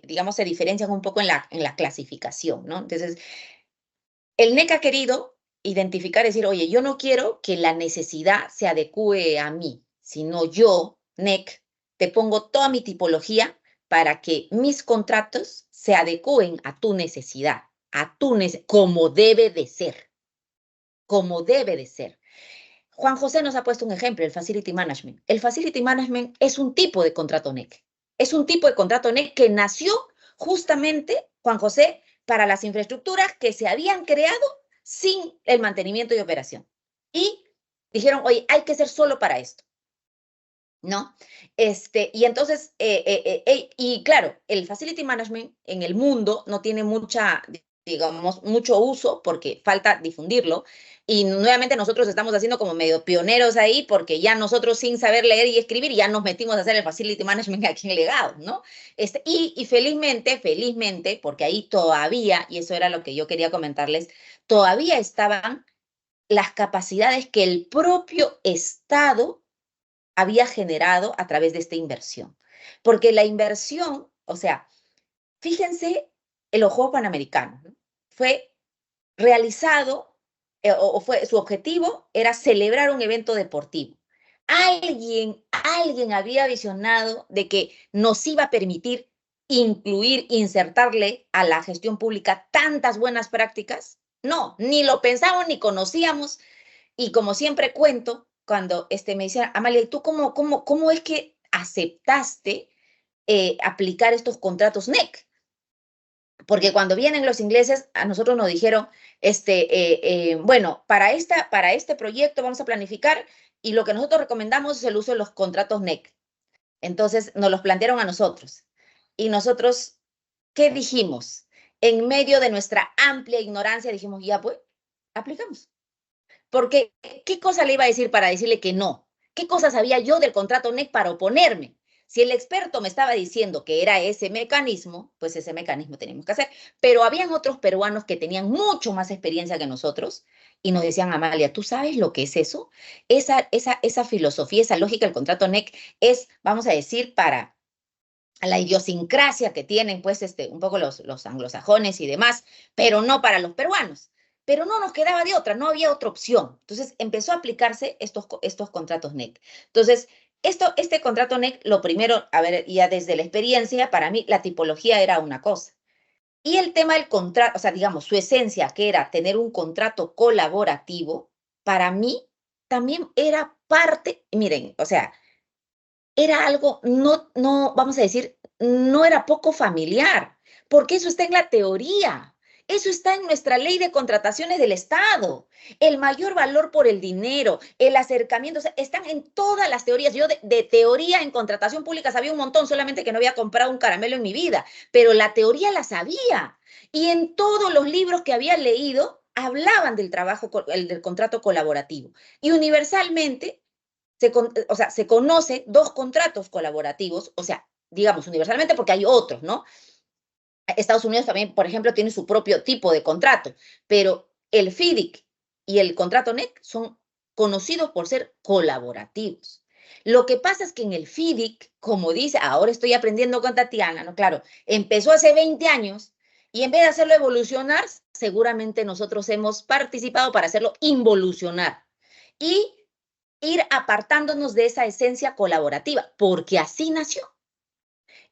digamos, se diferencian un poco en la clasificación, ¿no? Entonces, el NEC ha querido identificar, decir, oye, yo no quiero que la necesidad se adecue a mí, sino yo, NEC, te pongo toda mi tipología para que mis contratos se adecúen a tu necesidad, como debe de ser, como debe de ser. Juan José nos ha puesto un ejemplo, el Facility Management. El Facility Management es un tipo de contrato NEC. Es un tipo de contrato NEC que nació justamente, Juan José, para las infraestructuras que se habían creado sin el mantenimiento y operación. Y dijeron, oye, hay que ser solo para esto, ¿no? Y entonces, y claro, el Facility Management en el mundo no tiene mucho uso porque falta difundirlo, y nuevamente nosotros estamos haciendo como medio pioneros ahí, porque ya nosotros, sin saber leer y escribir, ya nos metimos a hacer el Facility Management aquí en Legado, ¿no? Y felizmente, porque ahí todavía, y eso era lo que yo quería comentarles, todavía estaban las capacidades que el propio Estado había generado a través de esta inversión. Porque la inversión, o sea, fíjense en los Juegos Panamericanos, ¿no? Fue realizado, su objetivo era celebrar un evento deportivo. Alguien había visionado de que nos iba a permitir insertarle a la gestión pública tantas buenas prácticas. No, ni lo pensamos ni conocíamos. Y como siempre cuento, cuando me decían, Amalia, ¿y tú cómo es que aceptaste aplicar estos contratos NEC? Porque cuando vienen los ingleses, a nosotros nos dijeron, bueno, para este proyecto vamos a planificar, y lo que nosotros recomendamos es el uso de los contratos NEC. Entonces nos los plantearon a nosotros. Y nosotros, ¿qué dijimos? En medio de nuestra amplia ignorancia dijimos, ya pues, aplicamos. Porque, ¿qué cosa le iba a decir para decirle que no? ¿Qué cosa sabía yo del contrato NEC para oponerme? Si el experto me estaba diciendo que era ese mecanismo, pues ese mecanismo teníamos que hacer. Pero habían otros peruanos que tenían mucho más experiencia que nosotros y nos decían, Amalia, ¿tú sabes lo que es eso? Esa filosofía, esa lógica del contrato NEC es, vamos a decir, para la idiosincrasia que tienen, pues, un poco los anglosajones y demás, pero no para los peruanos. Pero no nos quedaba de otra, no había otra opción. Entonces empezó a aplicarse estos contratos NEC. Entonces, este contrato NEC, lo primero, a ver, ya desde la experiencia, para mí la tipología era una cosa. Y el tema del contrato, o sea, digamos, su esencia, que era tener un contrato colaborativo, para mí también era parte, miren, o sea, era algo, no, vamos a decir, no era poco familiar, porque eso está en la teoría. Eso está en nuestra ley de contrataciones del Estado. El mayor valor por el dinero, el acercamiento, o sea, están en todas las teorías. Yo de teoría en contratación pública sabía un montón, solamente que no había comprado un caramelo en mi vida, pero la teoría la sabía. Y en todos los libros que había leído hablaban del del contrato colaborativo. Y universalmente se conoce dos contratos colaborativos, o sea, digamos universalmente porque hay otros, ¿no? Estados Unidos también, por ejemplo, tiene su propio tipo de contrato, pero el FIDIC y el contrato NEC son conocidos por ser colaborativos. Lo que pasa es que en el FIDIC, como dice, ahora estoy aprendiendo con Tatiana, ¿no? Claro, empezó hace 20 años y en vez de hacerlo evolucionar, seguramente nosotros hemos participado para hacerlo involucionar y ir apartándonos de esa esencia colaborativa, porque así nació.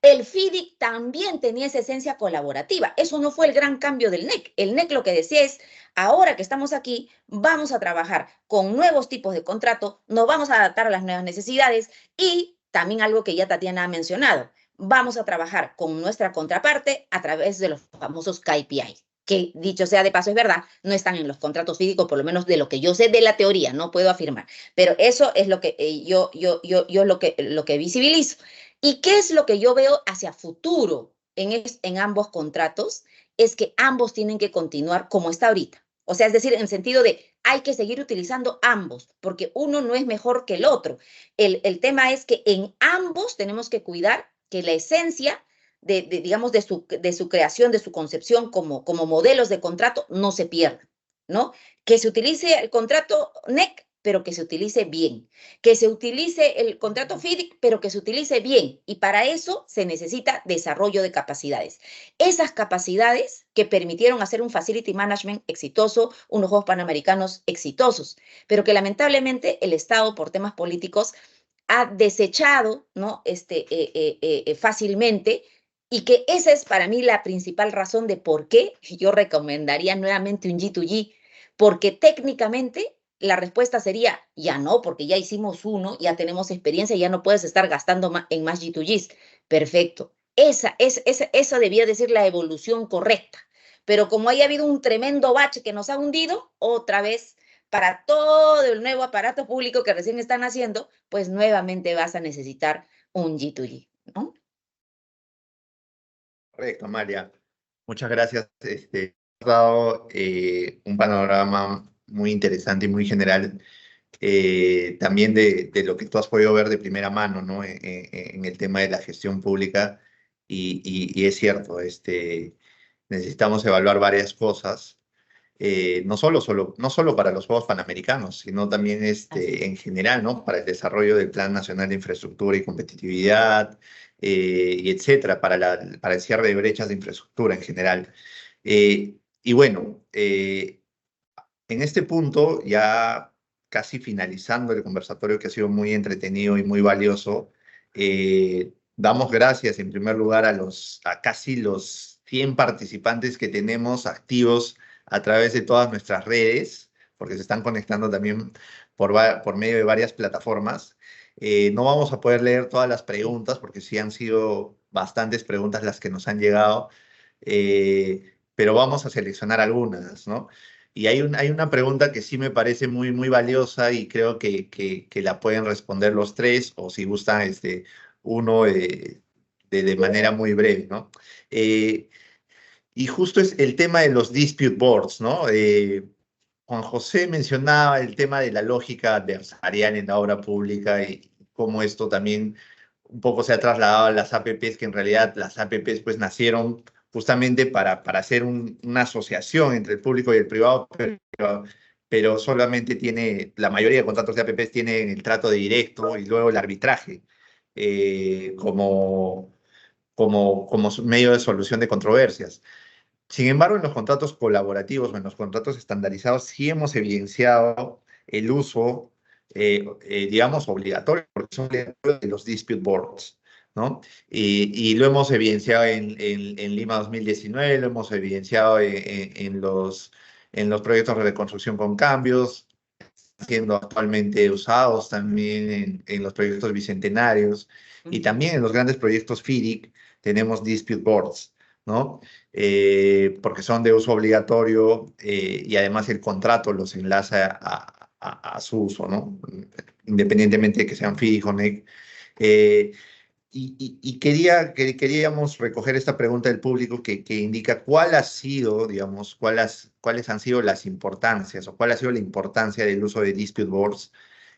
El FIDIC también tenía esa esencia colaborativa. Eso no fue el gran cambio del NEC. El NEC lo que decía es, ahora que estamos aquí, vamos a trabajar con nuevos tipos de contrato, nos vamos a adaptar a las nuevas necesidades y también algo que ya Tatiana ha mencionado, vamos a trabajar con nuestra contraparte a través de los famosos KPI, que dicho sea de paso es verdad, no están en los contratos físicos, por lo menos de lo que yo sé de la teoría, no puedo afirmar, pero eso es lo que yo lo que visibilizo. ¿Y qué es lo que yo veo hacia futuro en ambos contratos? Es que ambos tienen que continuar como está ahorita. O sea, es decir, en el sentido de hay que seguir utilizando ambos, porque uno no es mejor que el otro. El tema es que en ambos tenemos que cuidar que la esencia digamos, de su creación, de su concepción como modelos de contrato, no se pierda, ¿no? Que se utilice el contrato NEC, pero que se utilice bien. Que se utilice el contrato FIDIC, pero que se utilice bien. Y para eso se necesita desarrollo de capacidades. Esas capacidades que permitieron hacer un facility management exitoso, unos Juegos Panamericanos exitosos, pero que lamentablemente el Estado, por temas políticos, ha desechado, ¿no? Fácilmente, y que esa es para mí la principal razón de por qué yo recomendaría nuevamente un G2G, porque técnicamente la respuesta sería, ya no, porque ya hicimos uno, ya tenemos experiencia, ya no puedes estar gastando en más G2Gs. Perfecto. Esa debía de ser la evolución correcta. Pero como haya habido un tremendo bache que nos ha hundido, otra vez, para todo el nuevo aparato público que recién están haciendo, pues nuevamente vas a necesitar un G2G, ¿no? Correcto, María. Muchas gracias. Has dado un panorama muy interesante y muy general, también de lo que tú has podido ver de primera mano, ¿no? En el tema de la gestión pública. Y es cierto, necesitamos evaluar varias cosas, no solo para los Juegos Panamericanos, sino también en general, ¿no? Para el desarrollo del Plan Nacional de Infraestructura y Competitividad, y etcétera, para el cierre de brechas de infraestructura en general. Y bueno, en este punto, ya casi finalizando el conversatorio, que ha sido muy entretenido y muy valioso, damos gracias en primer lugar a casi los 100 participantes que tenemos activos a través de todas nuestras redes, porque se están conectando también por medio de varias plataformas. No vamos a poder leer todas las preguntas, porque sí han sido bastantes preguntas las que nos han llegado, pero vamos a seleccionar algunas, ¿no? Y hay una pregunta que sí me parece muy, muy valiosa y creo que la pueden responder los tres, o si gustan, uno de manera muy breve, ¿no? Y justo es el tema de los dispute boards, ¿no? Juan José mencionaba el tema de la lógica adversarial en la obra pública y cómo esto también un poco se ha trasladado a las APPs, que en realidad las APPs pues nacieron justamente para hacer una asociación entre el público y el privado, pero solamente la mayoría de contratos de APPs tienen el trato de directo y luego el arbitraje como medio de solución de controversias. Sin embargo, en los contratos colaborativos o en los contratos estandarizados sí hemos evidenciado el uso, digamos, obligatorio, porque son obligatorios, de los dispute boards, ¿no? Y lo hemos evidenciado en Lima 2019, lo hemos evidenciado en los proyectos de reconstrucción con cambios, siendo actualmente usados también en los proyectos bicentenarios y también en los grandes proyectos FIDIC tenemos dispute boards, ¿no? Porque son de uso obligatorio, y además el contrato los enlaza a su uso, ¿no? Independientemente de que sean FIDIC o NEC. Y queríamos recoger esta pregunta del público que indica cuál ha sido, digamos, cuáles han sido las importancias o cuál ha sido la importancia del uso de dispute boards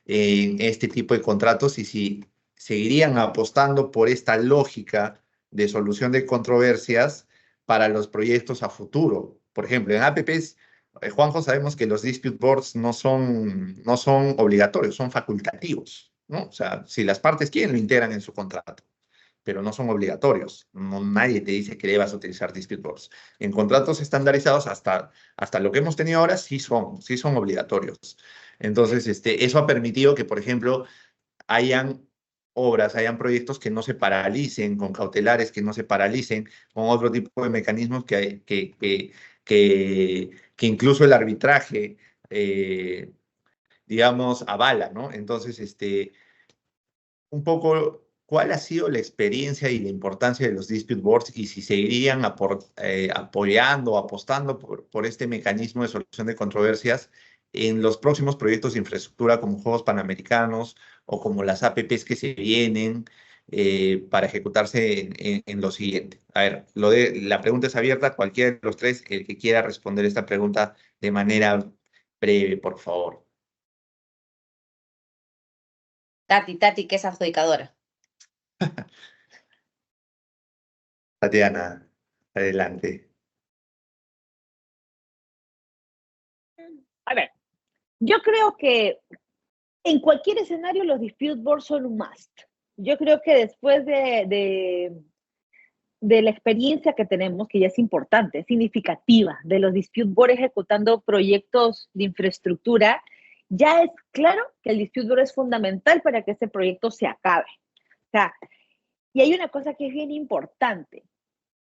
en este tipo de contratos y si seguirían apostando por esta lógica de solución de controversias para los proyectos a futuro. Por ejemplo, en APPs, Juanjo, sabemos que los dispute boards no son obligatorios, son facultativos, ¿no? O sea, si las partes quieren, lo integran en su contrato, pero no son obligatorios. Nadie te dice que debas utilizar dispute boards. En contratos estandarizados, hasta lo que hemos tenido ahora, sí son obligatorios. Entonces, eso ha permitido que, por ejemplo, hayan hayan proyectos que no se paralicen, con cautelares que no se paralicen, con otro tipo de mecanismos que incluso el arbitraje, digamos, avala, ¿no? Entonces, un poco ¿cuál ha sido la experiencia y la importancia de los dispute boards y si seguirían apoyando o apostando por este mecanismo de solución de controversias en los próximos proyectos de infraestructura como Juegos Panamericanos o como las APPs que se vienen para ejecutarse en lo siguiente? A ver, la pregunta es abierta, cualquiera de los tres, el que quiera responder esta pregunta de manera breve, por favor. Tati, que es adjudicadora. Tatiana, adelante. A ver, yo creo que en cualquier escenario los dispute boards son un must. Yo creo que después de la experiencia que tenemos, que ya es importante, es significativa, de los dispute boards ejecutando proyectos de infraestructura, ya es claro que el dispute board es fundamental para que ese proyecto se acabe. O sea, y hay una cosa que es bien importante,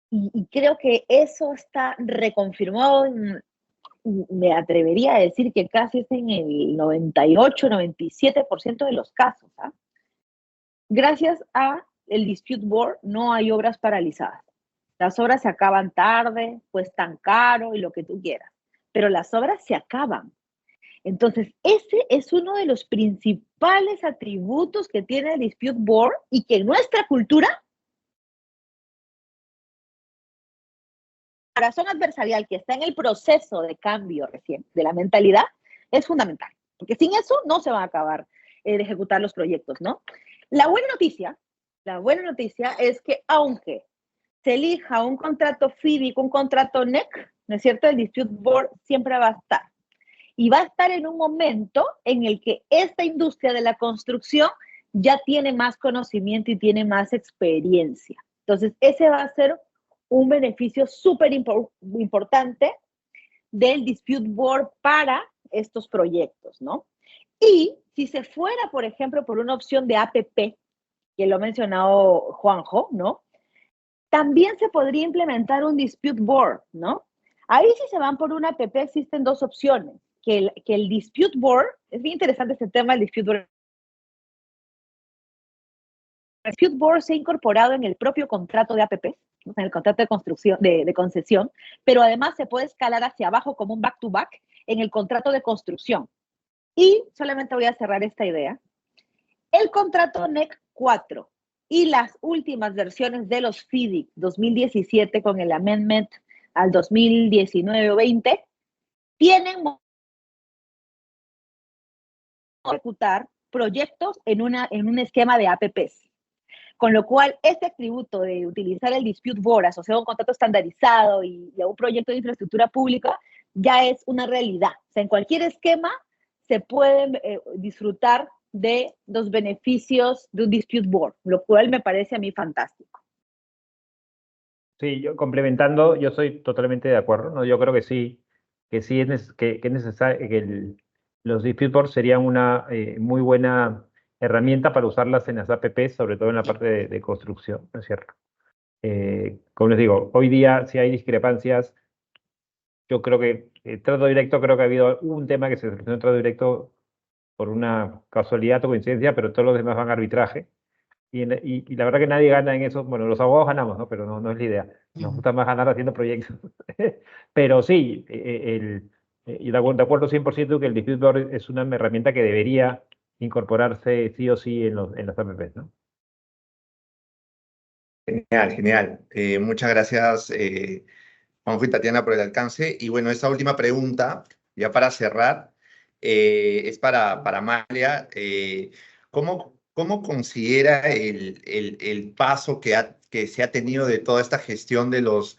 y creo que eso está reconfirmado, me atrevería a decir que casi es en el 98, 97% de los casos. ¿Ah? Gracias a el dispute board no hay obras paralizadas. Las obras se acaban tarde, cuestan caro y lo que tú quieras, pero las obras se acaban. Entonces, ese es uno de los principales atributos que tiene el dispute board y que en nuestra cultura, la razón adversarial que está en el proceso de cambio recién de la mentalidad es fundamental, porque sin eso no se van a acabar de ejecutar los proyectos, ¿no? La buena noticia es que aunque se elija un contrato FIDIC, un contrato NEC, ¿no es cierto? El dispute board siempre va a estar. Y va a estar en un momento en el que esta industria de la construcción ya tiene más conocimiento y tiene más experiencia. Entonces, ese va a ser un beneficio súper importante del dispute board para estos proyectos, ¿no? Y si se fuera, por ejemplo, por una opción de APP, que lo ha mencionado Juanjo, ¿no? También se podría implementar un dispute board, ¿no? Ahí si se van por una APP existen dos opciones, que el dispute board, es bien interesante este tema, el dispute board. El dispute board se ha incorporado en el propio contrato de APP, ¿no? En el contrato de construcción, de concesión, pero además se puede escalar hacia abajo como un back-to-back en el contrato de construcción. Y solamente voy a cerrar esta idea. El contrato NEC 4 y las últimas versiones de los FIDIC 2017 con el amendment al 2019-20 tienen ejecutar proyectos en un esquema de APPs. Con lo cual, este atributo de utilizar el dispute board asociado a un contrato estandarizado y a un proyecto de infraestructura pública ya es una realidad. O sea, en cualquier esquema se pueden disfrutar de los beneficios de un dispute board, lo cual me parece a mí fantástico. Sí, yo complementando, yo soy totalmente de acuerdo, ¿no? Yo creo que sí es necesario, que los dispute boards serían una muy buena herramienta para usarlas en las APPs, sobre todo en la parte de construcción, ¿no es cierto? Como les digo, hoy día si hay discrepancias, yo creo que trato directo, creo que ha habido un tema que se solucionó en trato directo por una casualidad o coincidencia, pero todos los demás van a arbitraje. Y la verdad que nadie gana en eso. Bueno, los abogados ganamos, ¿no? Pero no es la idea. Nos gusta más ganar haciendo proyectos. Pero sí, y de acuerdo 100% que el dispute board es una herramienta que debería incorporarse sí o sí en las APPs, ¿no? Genial, genial. Muchas gracias, Juanjo y Tatiana, por el alcance. Y bueno, esta última pregunta, ya para cerrar, es para Amalia. ¿Cómo considera el paso que se ha tenido de toda esta gestión de los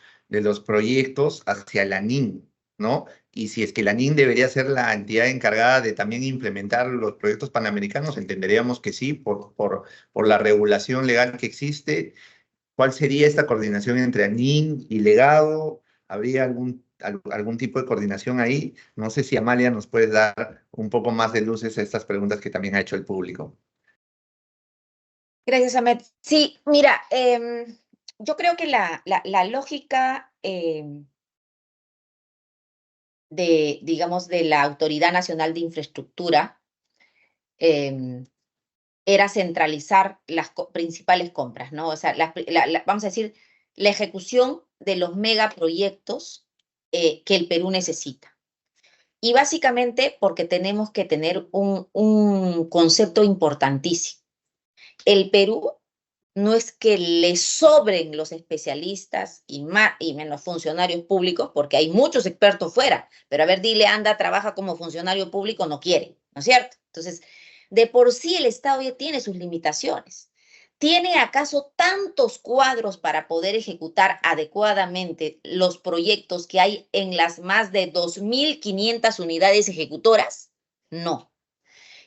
proyectos hacia la NIN, ¿no? Y si es que la NIN debería ser la entidad encargada de también implementar los proyectos panamericanos, entenderíamos que sí, por la regulación legal que existe. ¿Cuál sería esta coordinación entre ANIN y legado? ¿Habría algún tipo de coordinación ahí? No sé si Amalia nos puede dar un poco más de luces a estas preguntas que también ha hecho el público. Gracias, Ahmed. Sí, mira, yo creo que la lógica digamos, de la Autoridad Nacional de Infraestructura era centralizar las principales compras, ¿no? O sea, vamos a decir, la ejecución de los megaproyectos que el Perú necesita. Y básicamente porque tenemos que tener un concepto importantísimo. El Perú no es que le sobren los especialistas y menos funcionarios públicos, porque hay muchos expertos fuera, pero a ver, dile, anda, trabaja como funcionario público, no quiere, ¿no es cierto? Entonces, de por sí el Estado ya tiene sus limitaciones. ¿Tiene acaso tantos cuadros para poder ejecutar adecuadamente los proyectos que hay en las más de 2.500 unidades ejecutoras? No.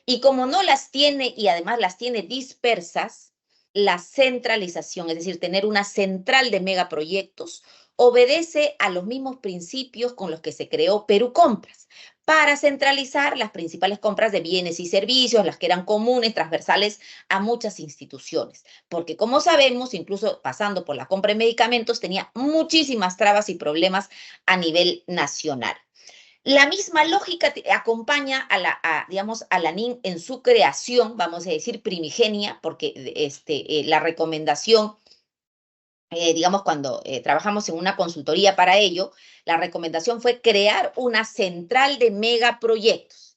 Y como no las tiene y además las tiene dispersas, la centralización, es decir, tener una central de megaproyectos, obedece a los mismos principios con los que se creó Perú Compras, para centralizar las principales compras de bienes y servicios, las que eran comunes, transversales a muchas instituciones. Porque como sabemos, incluso pasando por la compra de medicamentos, tenía muchísimas trabas y problemas a nivel nacional. La misma lógica acompaña digamos, a la NIN en su creación, vamos a decir primigenia, porque la recomendación, digamos, cuando trabajamos en una consultoría para ello, la recomendación fue crear una central de megaproyectos.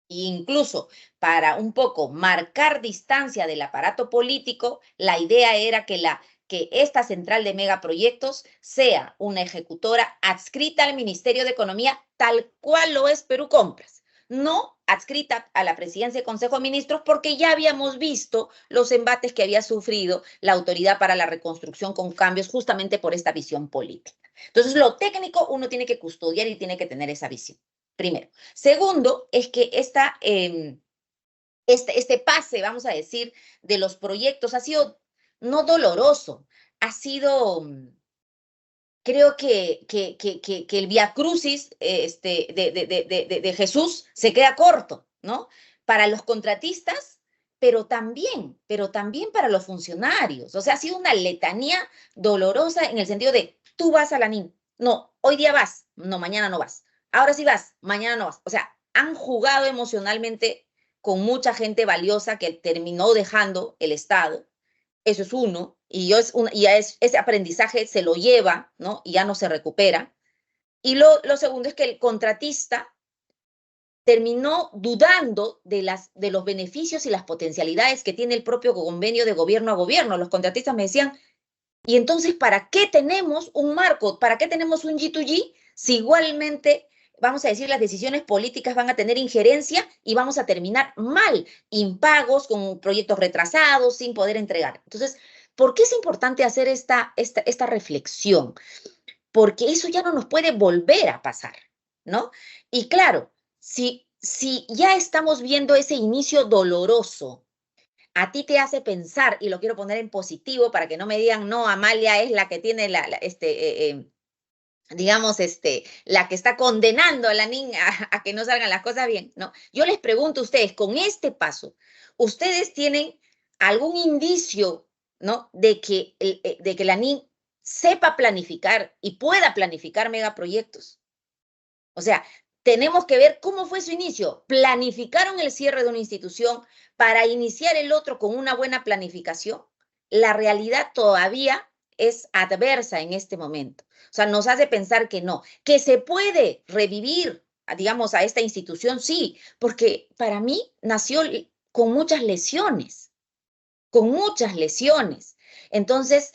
E incluso para un poco marcar distancia del aparato político, la idea era que esta central de megaproyectos sea una ejecutora adscrita al Ministerio de Economía, tal cual lo es Perú Compras, no adscrita a la presidencia del Consejo de Ministros, porque ya habíamos visto los embates que había sufrido la Autoridad para la Reconstrucción con cambios justamente por esta visión política. Entonces, lo técnico uno tiene que custodiar y tiene que tener esa visión, primero. Segundo, es que este pase, vamos a decir, de los proyectos ha sido no doloroso, ha sido, creo que el viacrucis de Jesús se queda corto, ¿no? Para los contratistas, pero también para los funcionarios. O sea, ha sido una letanía dolorosa en el sentido de, tú vas a la NIN, no, hoy día vas, no, mañana no vas. Ahora sí vas, mañana no vas. O sea, han jugado emocionalmente con mucha gente valiosa que terminó dejando el Estado. Eso es uno, y ese aprendizaje se lo lleva, ¿no? Y ya no se recupera. Y lo segundo es que el contratista terminó dudando de los beneficios y las potencialidades que tiene el propio convenio de gobierno a gobierno. Los contratistas me decían, y entonces, ¿para qué tenemos un marco? ¿Para qué tenemos un G2G si igualmente, vamos a decir, las decisiones políticas van a tener injerencia y vamos a terminar mal, impagos, con proyectos retrasados, sin poder entregar? Entonces, ¿por qué es importante hacer esta reflexión? Porque eso ya no nos puede volver a pasar, ¿no? Y claro, si ya estamos viendo ese inicio doloroso, a ti te hace pensar, y lo quiero poner en positivo para que no me digan, no, Amalia es la que tiene digamos, la que está condenando a la niña a que no salgan las cosas bien, ¿no? Yo les pregunto a ustedes, con este paso, ¿ustedes tienen algún indicio, ¿no? de que la NIN sepa planificar y pueda planificar megaproyectos? O sea, tenemos que ver cómo fue su inicio. ¿Planificaron el cierre de una institución para iniciar el otro con una buena planificación? La realidad todavía es adversa en este momento. O sea, nos hace pensar que no, que se puede revivir, digamos, a esta institución, sí, porque para mí nació con muchas lesiones, con muchas lesiones. Entonces,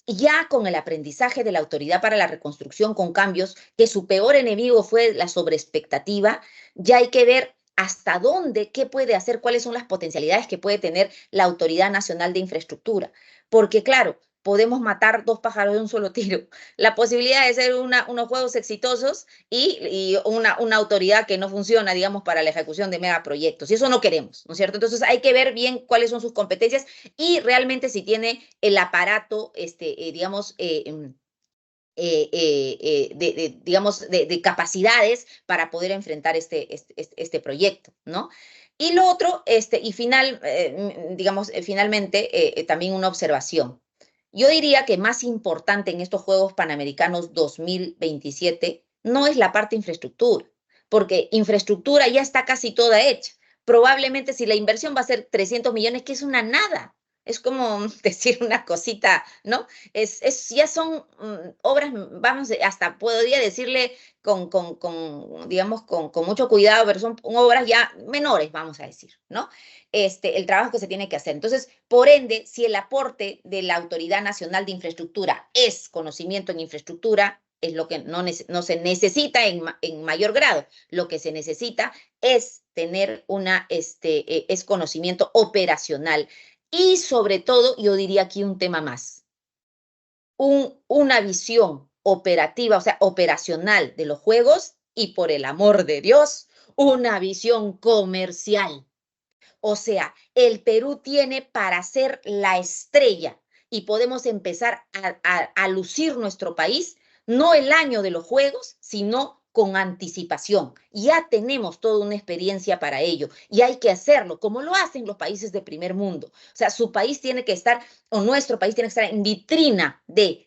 ya con el aprendizaje de la Autoridad para la Reconstrucción con cambios, que su peor enemigo fue la sobreexpectativa, ya hay que ver hasta dónde, qué puede hacer, cuáles son las potencialidades que puede tener la Autoridad Nacional de Infraestructura. Porque claro, podemos matar dos pájaros de un solo tiro. La posibilidad de ser unos juegos exitosos y una autoridad que no funciona, digamos, para la ejecución de megaproyectos. Y eso no queremos, ¿no es cierto? Entonces hay que ver bien cuáles son sus competencias y realmente si tiene el aparato, digamos, digamos, de capacidades para poder enfrentar este proyecto, ¿no? Y lo otro, finalmente, también una observación. Yo diría que más importante en estos Juegos Panamericanos 2027 no es la parte infraestructura, porque infraestructura ya está casi toda hecha. probablemente si la inversión va a ser 300 millones, que es una nada. Es como decir una cosita, ¿no? Ya son obras, vamos, hasta podría decirle digamos, con mucho cuidado, pero son obras ya menores, vamos a decir, ¿no? El trabajo que se tiene que hacer. Entonces, por ende, si el aporte de la Autoridad Nacional de Infraestructura es conocimiento en infraestructura, es lo que no se necesita en mayor grado. Lo que se necesita es tener es conocimiento operacional. Y sobre todo, yo diría aquí un tema más, una visión operativa, o sea, operacional de los juegos y, por el amor de Dios, una visión comercial. O sea, el Perú tiene para ser la estrella y podemos empezar a lucir nuestro país, no el año de los juegos, sino con anticipación. Ya tenemos toda una experiencia para ello y hay que hacerlo como lo hacen los países de primer mundo. O sea, su país tiene que estar, o nuestro país tiene que estar en vitrina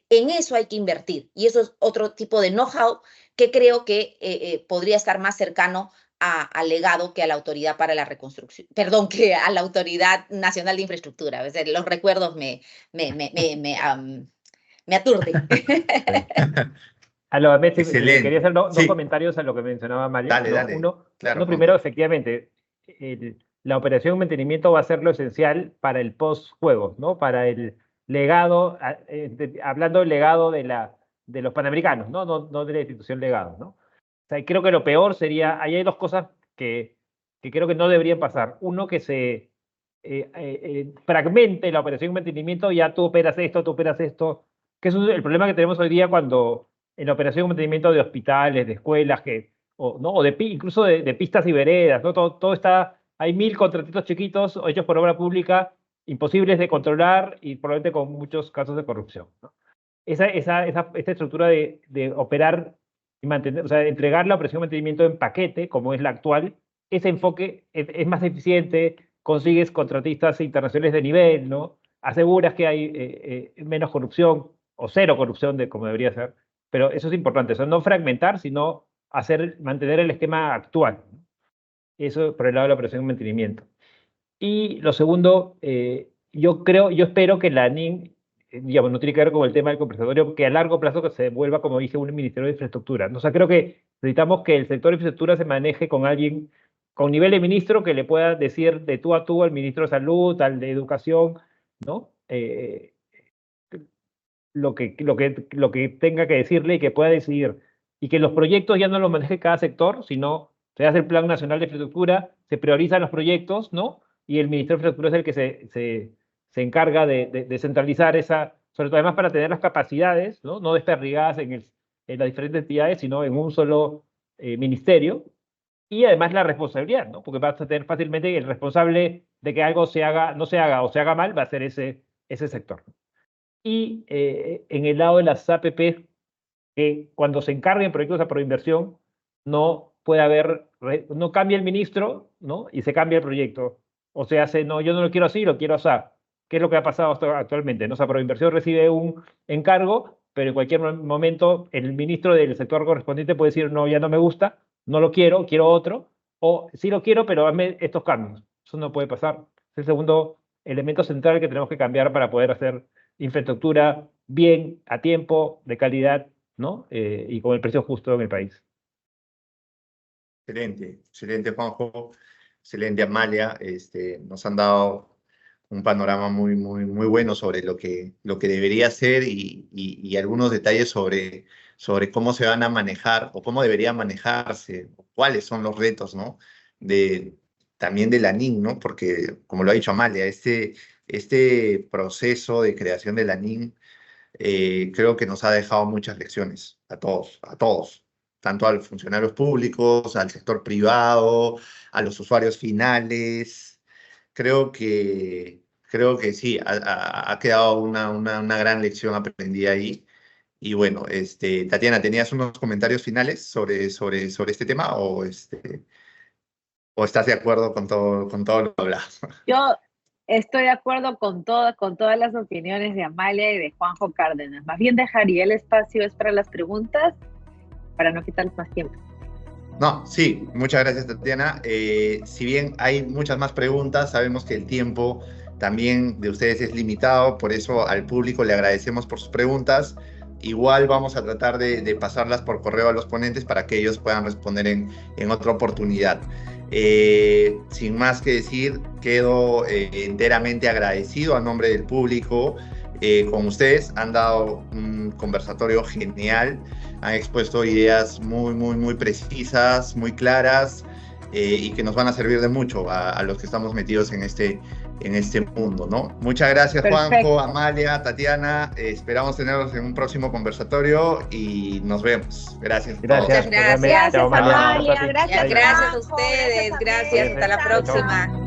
en eso hay que invertir. Y eso es otro tipo de know-how que creo que podría estar más cercano al legado que a la Autoridad para la Reconstrucción, perdón, que a la Autoridad Nacional de Infraestructura. O sea, los recuerdos me aturden. Quería hacer dos Sí. comentarios a lo que mencionaba Amalia. Dale. Uno Claro, primero, efectivamente, la operación de mantenimiento va a ser lo esencial para el post-juegos, ¿no? Para el legado, hablando del legado de los Panamericanos, no de la institución legado, ¿no? O sea, creo que lo peor sería, ahí hay dos cosas que creo que no deberían pasar. Uno, que se fragmente la operación de mantenimiento, ya tú operas esto, que es el problema que tenemos hoy día cuando en la operación de mantenimiento de hospitales, de escuelas, incluso de pistas y veredas, ¿no? Todo está, hay 1000 contratitos chiquitos hechos por obra pública, imposibles de controlar y probablemente con muchos casos de corrupción, ¿no? Esta estructura de operar y mantener, o sea, entregar la operación de mantenimiento en paquete, como es la actual, ese enfoque es más eficiente, consigues contratistas internacionales de nivel, ¿no? Aseguras que hay menos corrupción o cero corrupción como debería ser, pero eso es importante, no fragmentar, sino mantener el esquema actual, ¿no? Eso por el lado de la operación de mantenimiento. Y lo segundo, yo espero que la ANIN, digamos, no tiene que ver con el tema del conversatorio, que a largo plazo que se vuelva, como dije, un ministerio de infraestructura. O sea, creo que necesitamos que el sector de infraestructura se maneje con alguien con nivel de ministro que le pueda decir de tú a tú al ministro de Salud, al de Educación, ¿no? Lo que tenga que decirle y que pueda decidir. Y que los proyectos ya no los maneje cada sector, sino se hace el Plan Nacional de Infraestructura, se priorizan los proyectos, ¿no? Y el Ministerio de Infraestructura es el que se encarga de centralizar sobre todo además para tener las capacidades, ¿no? Desperdigadas en las diferentes entidades, sino en un solo ministerio. Y además la responsabilidad, ¿no? Porque vas a tener fácilmente el responsable de que algo no se haga o se haga mal, va a ser ese sector. Y en el lado de las APP, que cuando se encarguen proyectos a proinversión, no cambia el ministro, ¿no? Y se cambia el proyecto. O se hace, no, yo no lo quiero así, lo quiero así. ¿Qué es lo que ha pasado actualmente? ¿No? O sea, proinversión recibe un encargo, pero en cualquier momento el ministro del sector correspondiente puede decir, no, ya no me gusta, no lo quiero otro, o sí lo quiero, pero hazme estos cambios. Eso no puede pasar. Es el segundo elemento central que tenemos que cambiar para poder hacer infraestructura bien, a tiempo, de calidad, ¿no? Y con el precio justo en el país. Excelente Juanjo, excelente Amalia. Nos han dado un panorama muy bueno sobre lo que debería ser y algunos detalles sobre cómo se van a manejar o cómo debería manejarse, cuáles son los retos, ¿no? También de la ANIN, ¿no? Porque, como lo ha dicho Amalia, este proceso de creación de la ANIN creo que nos ha dejado muchas lecciones a todos, tanto a los funcionarios públicos, al sector privado, a los usuarios finales. Creo que sí, ha quedado una gran lección aprendida ahí. Y bueno, Tatiana, ¿tenías unos comentarios finales sobre este tema o estás de acuerdo con todo lo hablado? Yo estoy de acuerdo con todas las opiniones de Amalia y de Juanjo Cárdenas. Más bien dejaría el espacio para las preguntas para no quitarles más tiempo. No, sí, muchas gracias, Tatiana. Si bien hay muchas más preguntas, sabemos que el tiempo también de ustedes es limitado, por eso al público le agradecemos por sus preguntas. Igual vamos a tratar de pasarlas por correo a los ponentes para que ellos puedan responder en otra oportunidad. Sin más que decir, quedo enteramente agradecido a nombre del público con ustedes. Han dado un conversatorio genial, han expuesto ideas muy precisas, muy claras y que nos van a servir de mucho a los que estamos metidos en este mundo, ¿no? Muchas gracias, Perfecto. Juanjo, Amalia, Tatiana. Esperamos tenerlos en un próximo conversatorio y nos vemos. Gracias. Gracias. Muchas gracias. Gracias, Chao, Amalia. Amalia. Gracias, Gracias, Gracias a Juanjo. ustedes, Gracias, gracias. Hasta la Amalia. próxima.